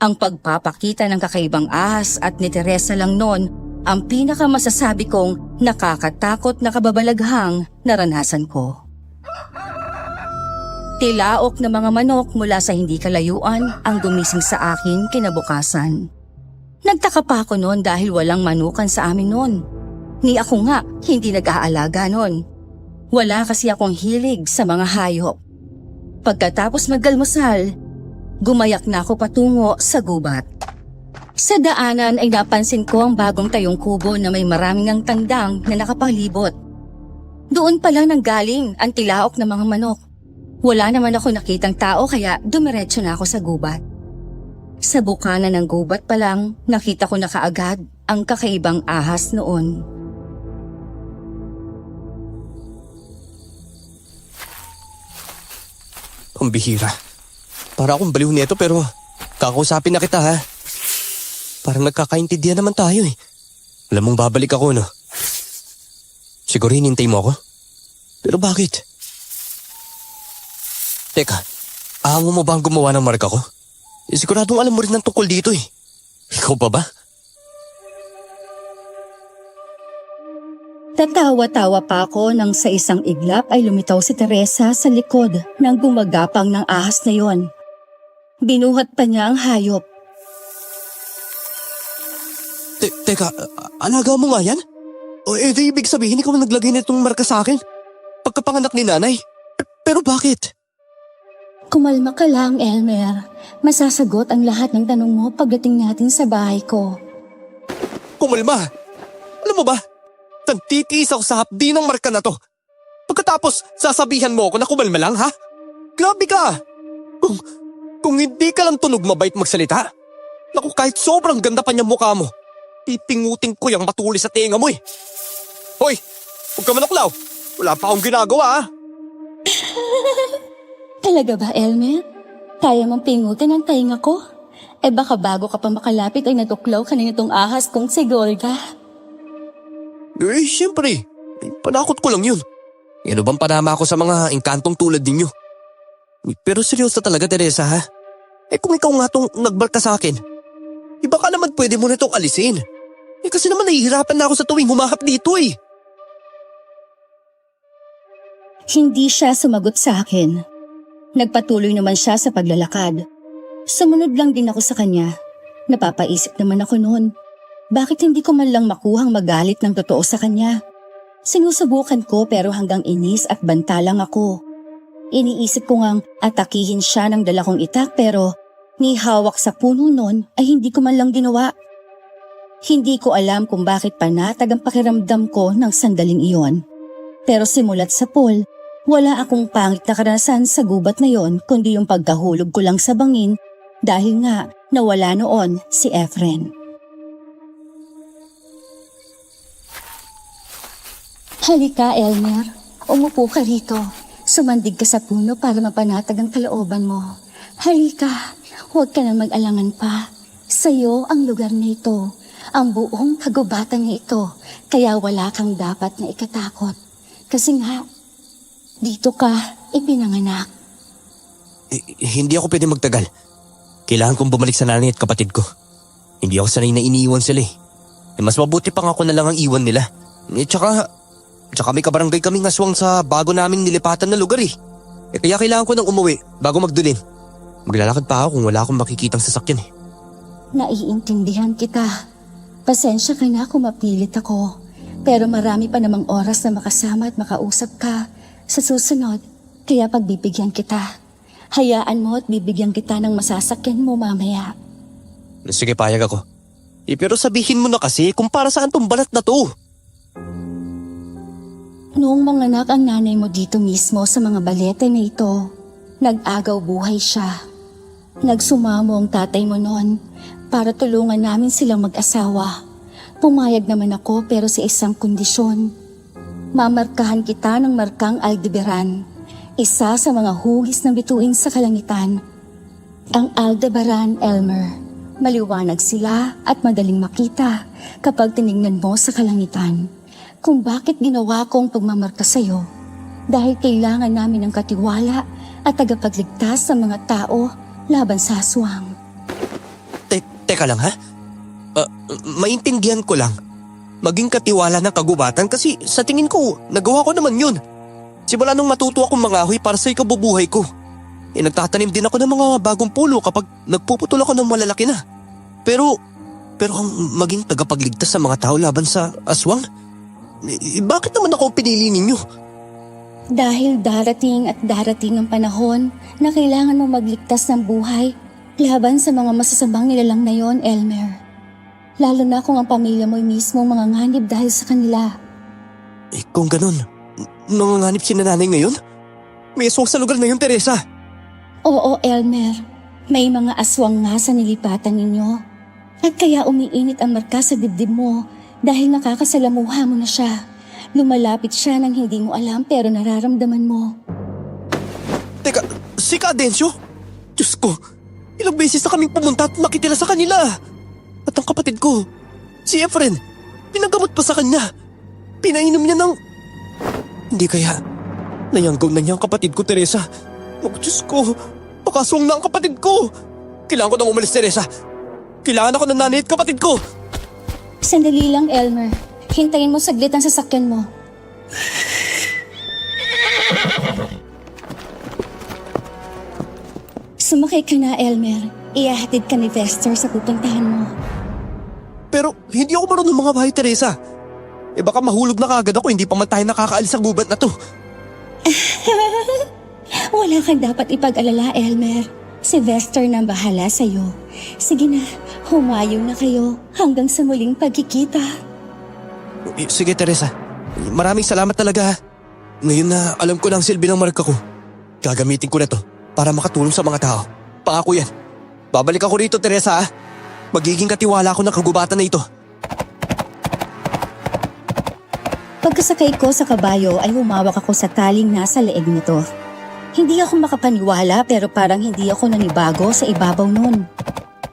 Ang pagpapakita ng kakaibang ahas at ni Teresa lang noon ang pinakamasasabi kong nakakatakot na kababalaghang naranasan ko. Tilaok na mga manok mula sa hindi kalayuan ang gumising sa akin kinabukasan. Nagtaka pa ako noon dahil walang manukan sa amin noon. Ni ako nga hindi nag-aalaga noon. Wala kasi akong hilig sa mga hayop. Pagkatapos mag-almusal, Gumayak na ako patungo sa gubat. Sa daanan ay napansin ko ang bagong tayong kubo na may maraming ang tandang na nakapalibot. Doon pala nanggaling ang tilaok ng mga manok. Wala naman ako nakitang tao kaya dumiretso na ako sa gubat. Sa bukana ng gubat pa lang, nakita ko na kaagad ang kakaibang ahas noon. Ang bihira. Para akong baliw nito pero kakausapin na kita ha. Parang nagkakaintindihan naman tayo eh. Alam mong babalik ako no? Siguro hinintay mo ako? Pero bakit? Teka, ahamo mo ba ang gumawa ng marka ko? Siguradong alam mo rin ng tungkol dito eh. Ikaw pa ba? Tatawa-tawa pa ako nang sa isang iglap ay lumitaw si Teresa sa likod ng gumagapang ng ahas na yon. Binuhat pa niya ang hayop. Teka, alaga mo nga yan? O di ibig sabihin ikaw ang naglagay nitong marka sa akin? Pagkapanganak ni nanay? Pero bakit? Kumalma ka lang, Elmer. Masasagot ang lahat ng tanong mo pagdating natin sa bahay ko. Kumalma! Alam mo ba? Tantitiis ako sa hapdi ng marka na to. Pagkatapos, sasabihan mo ako na kumalma lang, ha? Grabe ka! Kung hindi ka lang tunog mabait magsalita, naku kahit sobrang ganda pa niya mukha mo, pipingutin ko yung matulis sa tenga mo eh. Hoy! Huwag ka manaklaw! Wala pa akong ginagawa, ha? Talaga ba, Elmer? Kaya mong pingutin ang tainga ko? Eh baka bago ka pa makalapit ay natuklaw ka na nitong ahas kung sigol ka. Eh, siyempre. Panakot ko lang yun. Ano bang panama ako sa mga engkantong tulad ninyo? Pero seryoso talaga, Teresa, ha? Eh kung ikaw nga tong nagbarka sa akin, iba ka naman pwede mo na itong alisin. Eh kasi naman nahihirapan na ako sa tuwing humahap dito eh. Hindi siya sumagot sa akin. Nagpatuloy naman siya sa paglalakad. Sumunod lang din ako sa kanya. Napapaisip naman ako noon. Bakit hindi ko man lang makuhang magalit ng totoo sa kanya? Sinusubukan ko pero hanggang inis at banta lang ako. Iniisip ko ngang atakihin siya ng dala kong itak pero ni hawak sa puno noon ay hindi ko man lang ginawa. Hindi ko alam kung bakit panatag ang pakiramdam ko ng sandaling iyon. Pero simulat sa pool, wala akong pangit na karanasan sa gubat na yon kundi yung pagkahulog ko lang sa bangin dahil nga nawala noon si Efren. Halika, Elmer. Umupo ka rito. Sumandig ka sa puno para mapanatag ang kalooban mo. Halika, huwag ka na mag-alangan pa. Sa'yo ang lugar na ito, ang buong kagubatan na ito, kaya wala kang dapat na ikatakot. Kasi nga, dito ka ipinanganak. Hindi ako pwede magtagal. Kailangan kong bumalik sa nanay at kapatid ko. Hindi ako sanay na iniiwan sila eh. Mas mabuti pang ako na lang ang iwan nila. Tsaka may kabarangay kaming aswang sa bago naming nilipatan na lugar eh. Kaya kailangan ko nang umuwi bago magdulin. Maglalakad pa ako kung wala akong makikitang sasakyan eh. Naiintindihan kita. Pasensya ka na kung mapilit ako. Pero marami pa namang oras na makasama at makausap ka. Sa susunod, kaya pagbibigyan kita. Hayaan mo at bibigyan kita ng masasakyan mo mamaya. Sige, payag ako. Pero sabihin mo na kasi kung para saan tong balat na to. Noong manganak ang nanay mo dito mismo sa mga balete na ito, nag-agaw buhay siya. Nagsumamo ang tatay mo noon para tulungan namin silang mag-asawa. Pumayag naman ako pero sa isang kondisyon. Mamarkahan kita ng markang Aldebaran, isa sa mga hugis ng bituin sa kalangitan. Ang Aldebaran, Elmer, maliwanag sila at madaling makita kapag tinignan mo sa kalangitan. Kung bakit ginawa kong pagmamarka sa'yo, dahil kailangan namin ng katiwala at tagapagligtas sa mga tao laban sa aswang. Teka lang ha? Maintindihan ko lang. Maging katiwala ng kagubatan kasi sa tingin ko, nagawa ko naman yun. Simula nung matuto akong mangahoy para sa ikabubuhay ko. Nagtatanim din ako ng mga bagong pulo kapag nagpuputol ako ng malalaki na. Pero ang maging tagapagligtas sa mga tao laban sa aswang? Bakit naman ako pinili ninyo? Dahil darating at darating ang panahon na kailangan mo magligtas ng buhay Laban sa mga masasamang nilalang na yon, Elmer. Lalo na kung ang pamilya mo'y mismo mga nganib dahil sa kanila. Kung ganun, nanganganib si nanay ngayon? May aswang sa lugar na yun, Teresa. Oo, Elmer. May mga aswang nga sa nilipatan ninyo. At kaya umiinit ang marka sa dibdib mo dahil nakakasalamuha mo na siya. Lumalapit siya nang hindi mo alam pero nararamdaman mo. Teka, si Cadencio? Diyos ko, ilang beses na kaming pumunta at nakitira sa kanila. At ang kapatid ko, si Efren, pinagamot pa sa kanya. Pinainom niya ng... Hindi kaya, nayanggaw na niya ang kapatid ko, Teresa. Oh, Diyos ko, pakaswang na ang kapatid ko. Kailangan ko nang umalis, Teresa. Kailangan ako ng nanay at kapatid ko. Sandali lang, Elmer. Hintayin mo saglit ang sasakyan mo. Sumakay ka na, Elmer. Ihahatid ka ni Vester sa pupuntahan mo. Pero hindi ako marunong mga bahay, Teresa. Baka mahulog na kagad ako, hindi pa man tayo nakakaalis sa gubat na to. Wala kang dapat ipag-alala, Elmer. Si Vester na bahala sa'yo. Sige na, humayo na kayo hanggang sa muling pagkikita. Sige, Teresa. Maraming salamat talaga. Ngayon na alam ko na ang silbi ng marka ko, gagamitin ko na to para makatulong sa mga tao. Pangako yan. Babalik ako rito, Teresa. Magiging katiwala ko ng kagubatan na ito. Pagkasakay ko sa kabayo ay humawak ako sa taling nasa leeg nito. Hindi ako makapaniwala pero parang hindi ako nanibago sa ibabaw nun.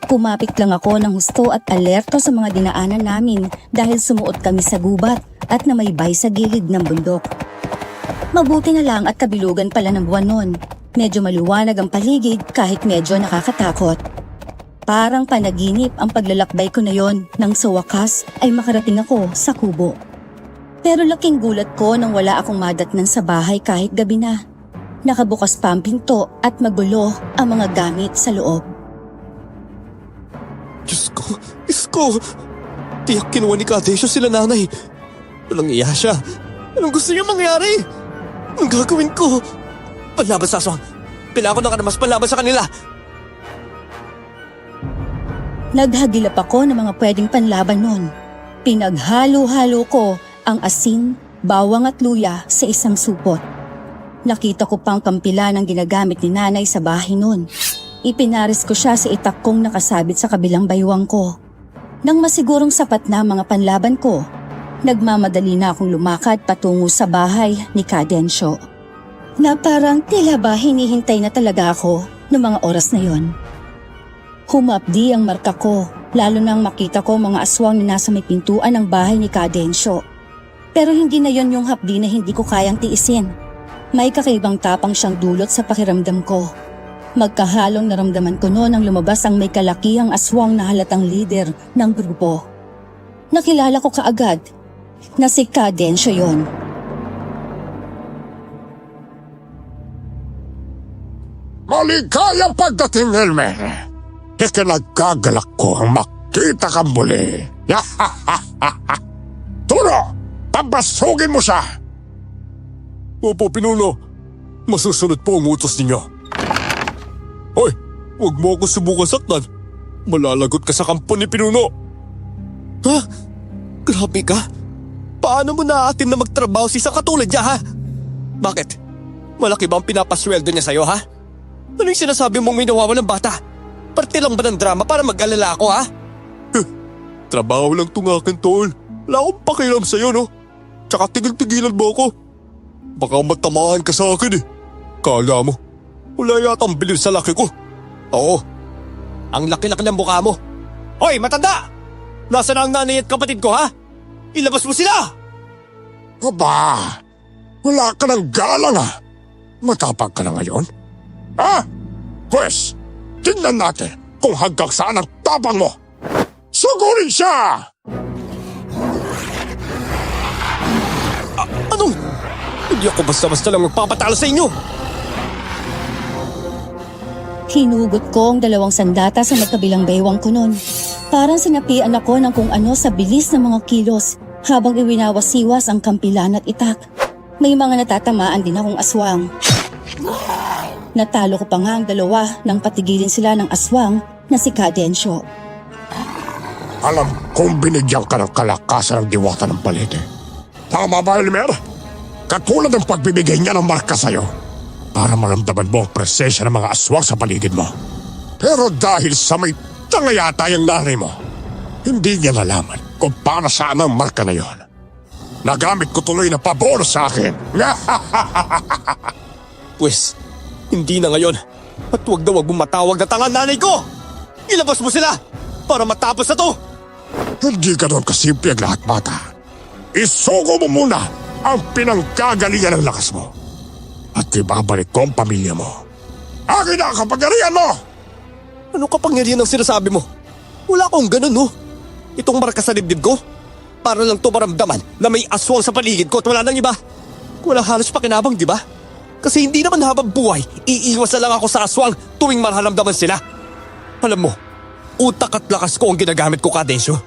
Kumapit lang ako ng husto at alerto sa mga dinaanan namin dahil sumuot kami sa gubat at namaybay sa gilid ng bundok. Mabuti na lang at kabilugan pala ng buwan nun. Medyo maliwanag ang paligid kahit medyo nakakatakot. Parang panaginip ang paglalakbay ko na yon nang sa wakas ay makarating ako sa kubo. Pero laking gulat ko nang wala akong madatnan sa bahay kahit gabi na. Nakabukas pa ang pinto at magulo ang mga gamit sa loob. Diyos ko. Tiyak kinuha ni Cadencio sila nanay. Walang iya siya. Anong gusto niya mangyari? Ang gagawin ko? Panlaban sa aswang. Kailangan ko ng kanamas panlaban sa kanila. Naghagilap ako ng mga pwedeng panlaban nun. Pinaghalo-halo ko ang asin, bawang at luya sa isang supot. Nakita ko pang kampila ng ginagamit ni nanay sa bahay nun. Ipinaris ko siya sa itak kong nakasabit sa kabilang baywang ko. Nang masigurong sapat na mga panlaban ko, nagmamadali na akong lumakad patungo sa bahay ni Cadencio. Na parang tila ba hinihintay na talaga ako noong mga oras na yon. Humapdi ang marka ko, lalo nang makita ko mga aswang na nasa may pintuan ng bahay ni Cadencio. Pero hindi na yon yung hapdi na hindi ko kayang tiisin. May kakaibang tapang siyang dulot sa pakiramdam ko. Magkahalong naramdaman ko noon ang lumabas ang may kalakihang aswang na halatang leader ng grupo. Nakilala ko kaagad na si Cadencio yon. Maligayang pagdating, Elmer. Ikinagagalak ko ang makita kang muli. Turo, pabasugin mo siya. Opo, Pinuno. Masusunod po ang utos ninyo. Hoy, huwag mo ako subukan saktan. Malalagot ka sa kampo ni Pinuno. Ha? Grabe ka? Paano mo naatim na magtrabaho si isang katulad niya, ha? Bakit? Malaki ba ang pinapasweldo niya sa'yo, ha? Ano yung sinasabi mong may nawawalang bata? Parte lang ba ng drama para mag-alala ako, ha? Trabaho lang itong akin, tol. Wala akong pakialam sa'yo, no? Tsaka tigil-tigilan mo ako. Baka matamaan ka sa akin, eh. Kala mo, wala yatang bilib sa laki ko. Oo. Ang laki-laki ng mukha mo. Hoy, matanda! Nasaan na ang nanay at kapatid ko, ha? Ilabas mo sila! Aba, wala ka ng galang, ha? Matapang ka na ngayon? Ha? Pwes, tingnan natin kung hanggang saan ang tapang mo. Sugurin siya! Anong? Hindi ako basta-basta lang magpapatalo sa inyo. Hinugot ko ang 2 sandata sa magkabilang baywang ko nun. Parang sinapian ako ng kung ano sa bilis ng mga kilos habang iwinawasiwas ang kampilan at itak. May mga natatamaan din akong aswang. Natalo ko pa nga ang dalawa nang patigilin sila ng aswang na si Cadensyo. Alam kong binigyan ka ng kalakasan ng diwata ng balete. Tama ba, Elmer? Katulad ng pagbibigay niya ng marka sa'yo para maramdaman mo ang presensya ng mga aswang sa paligid mo. Pero dahil sa may tanga yata yung nanay mo, hindi niya nalaman kung para saan ang marka na yon. Nagamit ko tuloy na pabor sa akin. Pwes, hindi na ngayon. At huwag na huwag mong matawag na tanga nanay ko! Ilabas mo sila para matapos na to! Hindi ganon kasimple ang lahat, bata. Isuko mo muna ang pinanggagalingan ng lakas mo. At ibabalik ko ang pamilya mo. Akin na ang kapangyarihan mo! Ano kapangyarihan ang sinasabi mo? Wala akong ganun, no? Itong marka sa dibdib ko? Para lang to maramdaman na may aswang sa paligid ko at wala nang iba. Wala halos pakinabang, di ba? Kasi hindi naman habang buhay, iiwas na lang ako sa aswang tuwing mararamdaman sila. Alam mo, utak at lakas ko ang ginagamit ko, Cadensyo.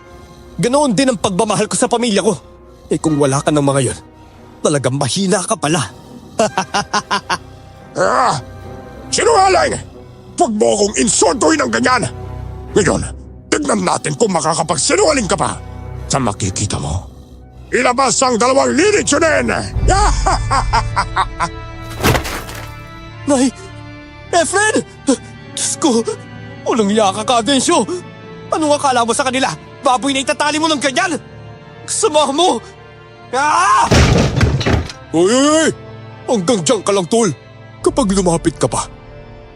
Ganoon din ang pagmamahal ko sa pamilya ko. Eh kung wala ka ng mga yon, talagang mahina ka pala. Sinungaling! Huwag mo akong insultuhin ng ganyan! Ngayon, tignan natin kung makakapagsinungaling ka pa. Sa makikita mo, ilabas ang 2 lilitsunin! Nay! Efren! Diyos ko! Walang iya ka, Cadensyo! Anong akala mo sa kanila? Baboy na itatali mo ng ganyan! Kasama mo! Ah! Oy! Hanggang dyan ka lang, tol. Kapag lumapit ka pa,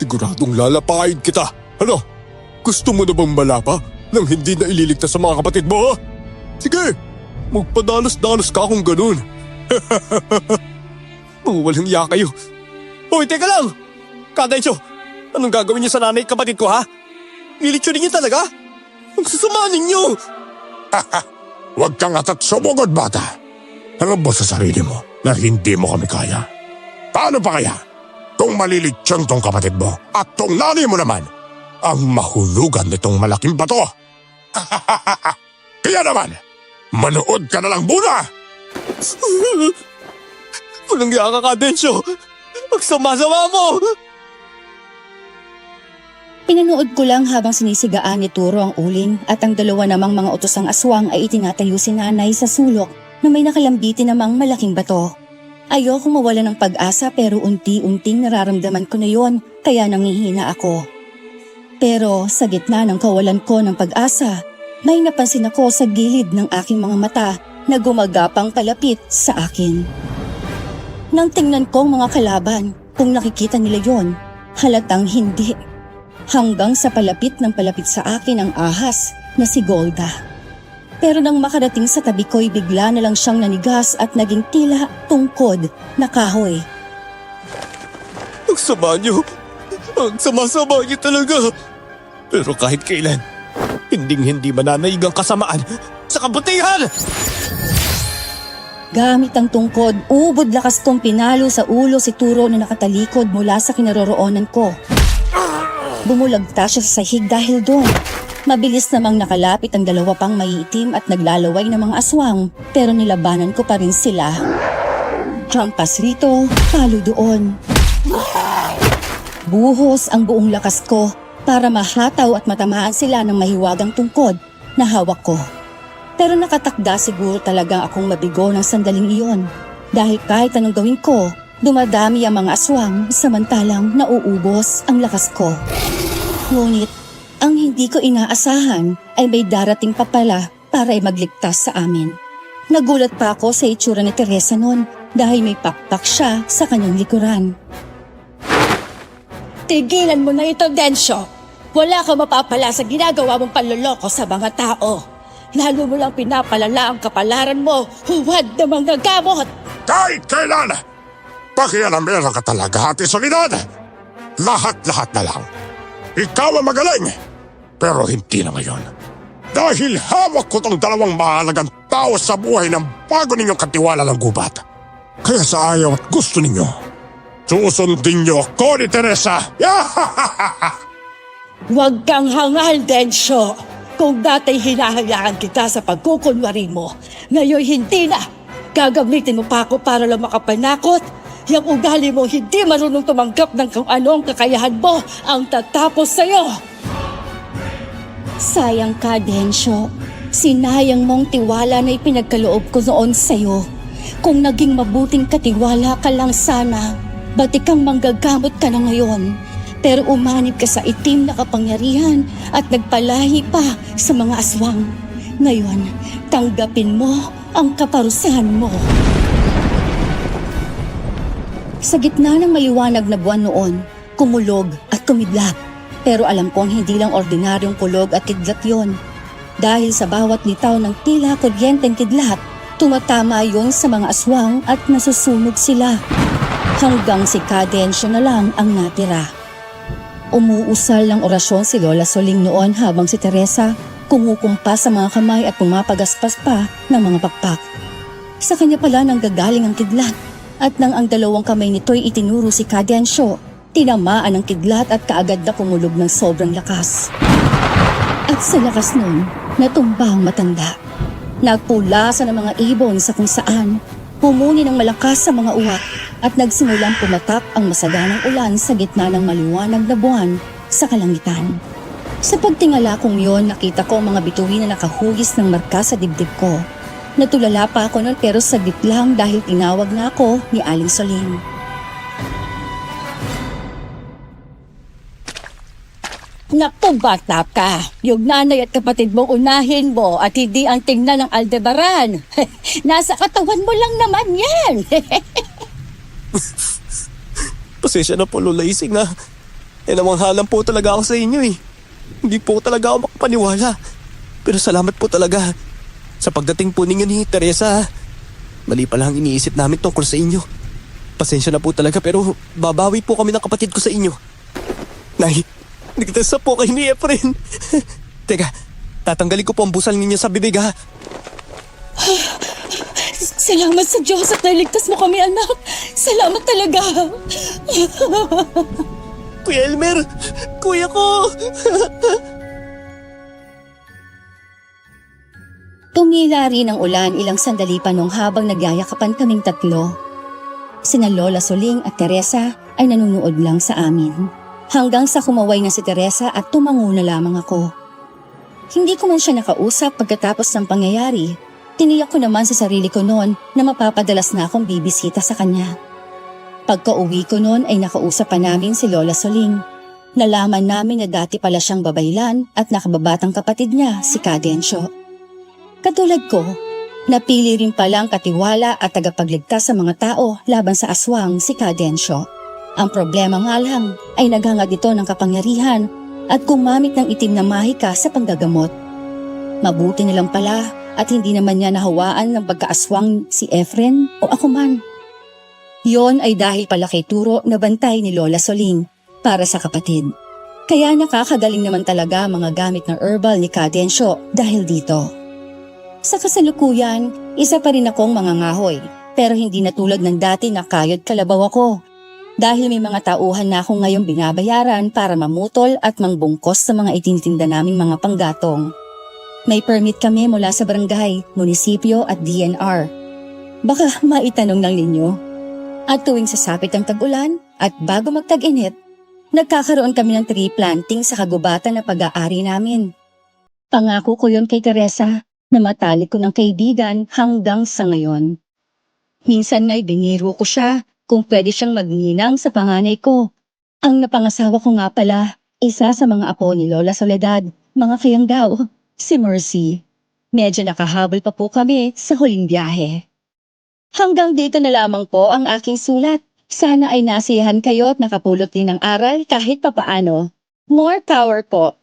siguradong lalapain kita. Ano? Gusto mo na bang malapa nang hindi na ililigtas sa mga kapatid mo, ha? Sige, magpadalos-dalos ka kung ganun. Mga walang iya kayo. Hoy, teka lang! Cadensyo, anong gagawin niyo sa nanay at kapatid ko, ha? Nilitsunin niyo talaga? Ang sasama ninyo! Huwag kang atat sumugod, bata. Alam mo sa sarili mo na hindi mo kami kaya. Paano pa kaya kung malilitsyon tong kapatid mo at tong nanay mo naman ang mahulugan nitong malaking bato? Kaya naman, manood ka na lang muna! Walang iya ka, Cadensyo! Ang sama-sama mo! Pinanood ko lang habang sinisigaan ni Turo ang uling at ang dalawa namang mga utosang aswang ay itinatayo si nanay sa sulok na may nakalambitin namang malaking bato. Ayokong mawala ng pag-asa pero unti-unting nararamdaman ko na yon kaya nangihina ako. Pero sa gitna ng kawalan ko ng pag-asa, may napansin ako sa gilid ng aking mga mata na gumagapang palapit sa akin. Nang tingnan ko ang mga kalaban, kung nakikita nila yon, halatang hindi. Hanggang sa palapit sa akin ang ahas na si Golda. Pero nang makarating sa tabi ko'y bigla na lang siyang nanigas at naging tila tungkod na kahoy. Ang sama niyo! Ang sama-sama niyo talaga! Pero kahit kailan, hindi mananaig ang kasamaan sa kabutihan! Gamit ang tungkod, ubod lakas kong pinalo sa ulo si Turo na nakatalikod mula sa kinaroroonan ko. Bumulagta siya sa sahig dahil doon. Mabilis namang nakalapit ang dalawa pang maiitim at naglalaway ng mga aswang pero nilabanan ko pa rin sila. Hampas rito, palo doon. Buhos ang buong lakas ko para mahataw at matamaan sila ng mahiwagang tungkod na hawak ko. Pero nakatakda siguro talagang akong mabigo ng sandaling iyon dahil kahit anong gawin ko, dumadami ang mga aswang samantalang nauubos ang lakas ko. Ngunit, ang hindi ko inaasahan ay may darating pa pala para ay magligtas sa amin. Nagulat pa ako sa itsura ni Teresa noon dahil may pakpak siya sa kanyang likuran. Tigilan mo na ito, Densyo. Wala ka mapapala sa ginagawa mong panloloko sa mga tao. Lalo mo lang pinapalala ang kapalaran mo, huwad na mga gamot. Kahit kailan! Pakialamera ka talaga, Ate Soledad! Lahat-lahat na lang. Ikaw ang magaling, pero hindi na ngayon. Dahil hawak ko tong 2 mahalagang tao sa buhay ng bago ninyong katiwala ng gubat. Kaya sa ayaw at gusto ninyo, susundin niyo ako ni Teresa. Huwag kang hangal, Densyo. Kung dati hinahayaan kita sa pagkukunwari mo, ngayon hindi na. Gagamitin mo pa ako para lang makapanakot. Yang ugali mo hindi marunong tumanggap ng kung ano ang kakayahan mo ang tatapos sa'yo. Sayang ka, Densyo. Sinayang mong tiwala na ipinagkaloob ko noon sa'yo. Kung naging mabuting katiwala ka lang sana, batikang manggagamot ka na ngayon. Pero umanib ka sa itim na kapangyarihan at nagpalahi pa sa mga aswang. Ngayon, tanggapin mo ang kaparusahan mo. Sa gitna ng maliwanag na buwan noon, kumulog at kumidlat. Pero alam kong hindi lang ordinaryong kulog at kidlat yon. Dahil sa bawat litaw ng tila kuryenteng kidlat, tumatama yon sa mga aswang at nasusunog sila. Hanggang si Cadensyo na lang ang natira. Umuusal ng orasyon si Lola Soling noon habang si Teresa kumukumpas sa mga kamay at pumapagaspas pa ng mga pakpak. Sa kanya pala nang gagaling ang kidlat at nang ang dalawang kamay nito'y itinuro si Cadensyo, tinamaan ang kidlat at kaagad na pumulog ng sobrang lakas. At sa lakas nun, natumba ang matanda. Nagpulasan ng mga ibon sa kung saan, humuni ng malakas sa mga uwak at nagsimulang pumatak ang masaganang ulan sa gitna ng maliwanag na buwan sa kalangitan. Sa pagtingala kong yon, nakita ko ang mga bituin na nakahugis ng marka sa dibdib ko. Natulala pa ako noon pero saglit lang dahil tinawag na ako ni Aling Soling. Naku, bata ka. Yung nanay at kapatid mong unahin mo at hindi ang tingnan ng Aldebaran. Nasa katawan mo lang naman yan. Pasensya na po, Lola Ising na. Namanghalang po talaga ako sa inyo eh. Hindi po talaga ako makapaniwala. Pero salamat po talaga. Sa pagdating po ninyo ni Teresa, mali pala ang iniisip namin tungkol sa inyo. Pasensya na po talaga pero babawi po kami ng kapatid ko sa inyo. Nay, nagtasa po kayo ni Efren. Teka, tatanggalin ko po ang busal ninyo sa bibig ha. Salamat sa Diyos at naligtas mo kami, anak. Salamat talaga. Kuya Elmer, kuya ko. Tumila rin ang ulan ilang sandali pa nung habang nagyayakapan kaming tatlo. Sina Lola Soling at Teresa ay nanunood lang sa amin. Hanggang sa kumaway na si Teresa at tumango na lamang ako. Hindi ko man siya nakausap pagkatapos ng pangyayari. Tiniyak ko naman sa sarili ko noon na mapapadalas na akong bibisita sa kanya. Pagka-uwi ko noon ay nakausap pa namin si Lola Soling. Nalaman namin na dati pala siyang babaylan at nakababatang kapatid niya si Cadensyo. Katulad ko, napili rin palang katiwala at tagapagligtas sa mga tao laban sa aswang si Cadensyo. Ang problema nga lang ay naghangad ito ng kapangyarihan at gumamit ng itim na mahika sa panggagamot. Mabuti nilang pala at hindi naman niya nahawaan ng pagkaaswang si Efren o ako man. Yon ay dahil pala kay Turo na bantay ni Lola Soling para sa kapatid. Kaya nakakagaling naman talaga mga gamit ng herbal ni Cadensyo dahil dito. Sa kasalukuyan, isa pa rin akong mangangahoy pero hindi na tulad ng dati na kayod kalabaw ako. Dahil may mga tauhan na ako ngayong binabayaran para mamutol at mangbungkos sa mga itinitinda naming mga panggatong. May permit kami mula sa barangay, munisipyo at DNR. Baka maitanong lang ninyo. At tuwing sasapit ang tag-ulan at bago magtag-init, nagkakaroon kami ng tree planting sa kagubatan na pag-aari namin. Pangako ko yon kay Teresa na matalik ko ng kaibigan hanggang sa ngayon. Minsan nga'y biniro ko siya kung pwede siyang magninang sa panganay ko. Ang napangasawa ko nga pala, isa sa mga apo ni Lola Soledad, mga kayanggaw, si Mercy. Medyo nakahabol pa po kami sa huling biyahe. Hanggang dito na lamang po ang aking sulat. Sana ay nasiyahan kayo at nakapulot din ng aral kahit papaano. More power po!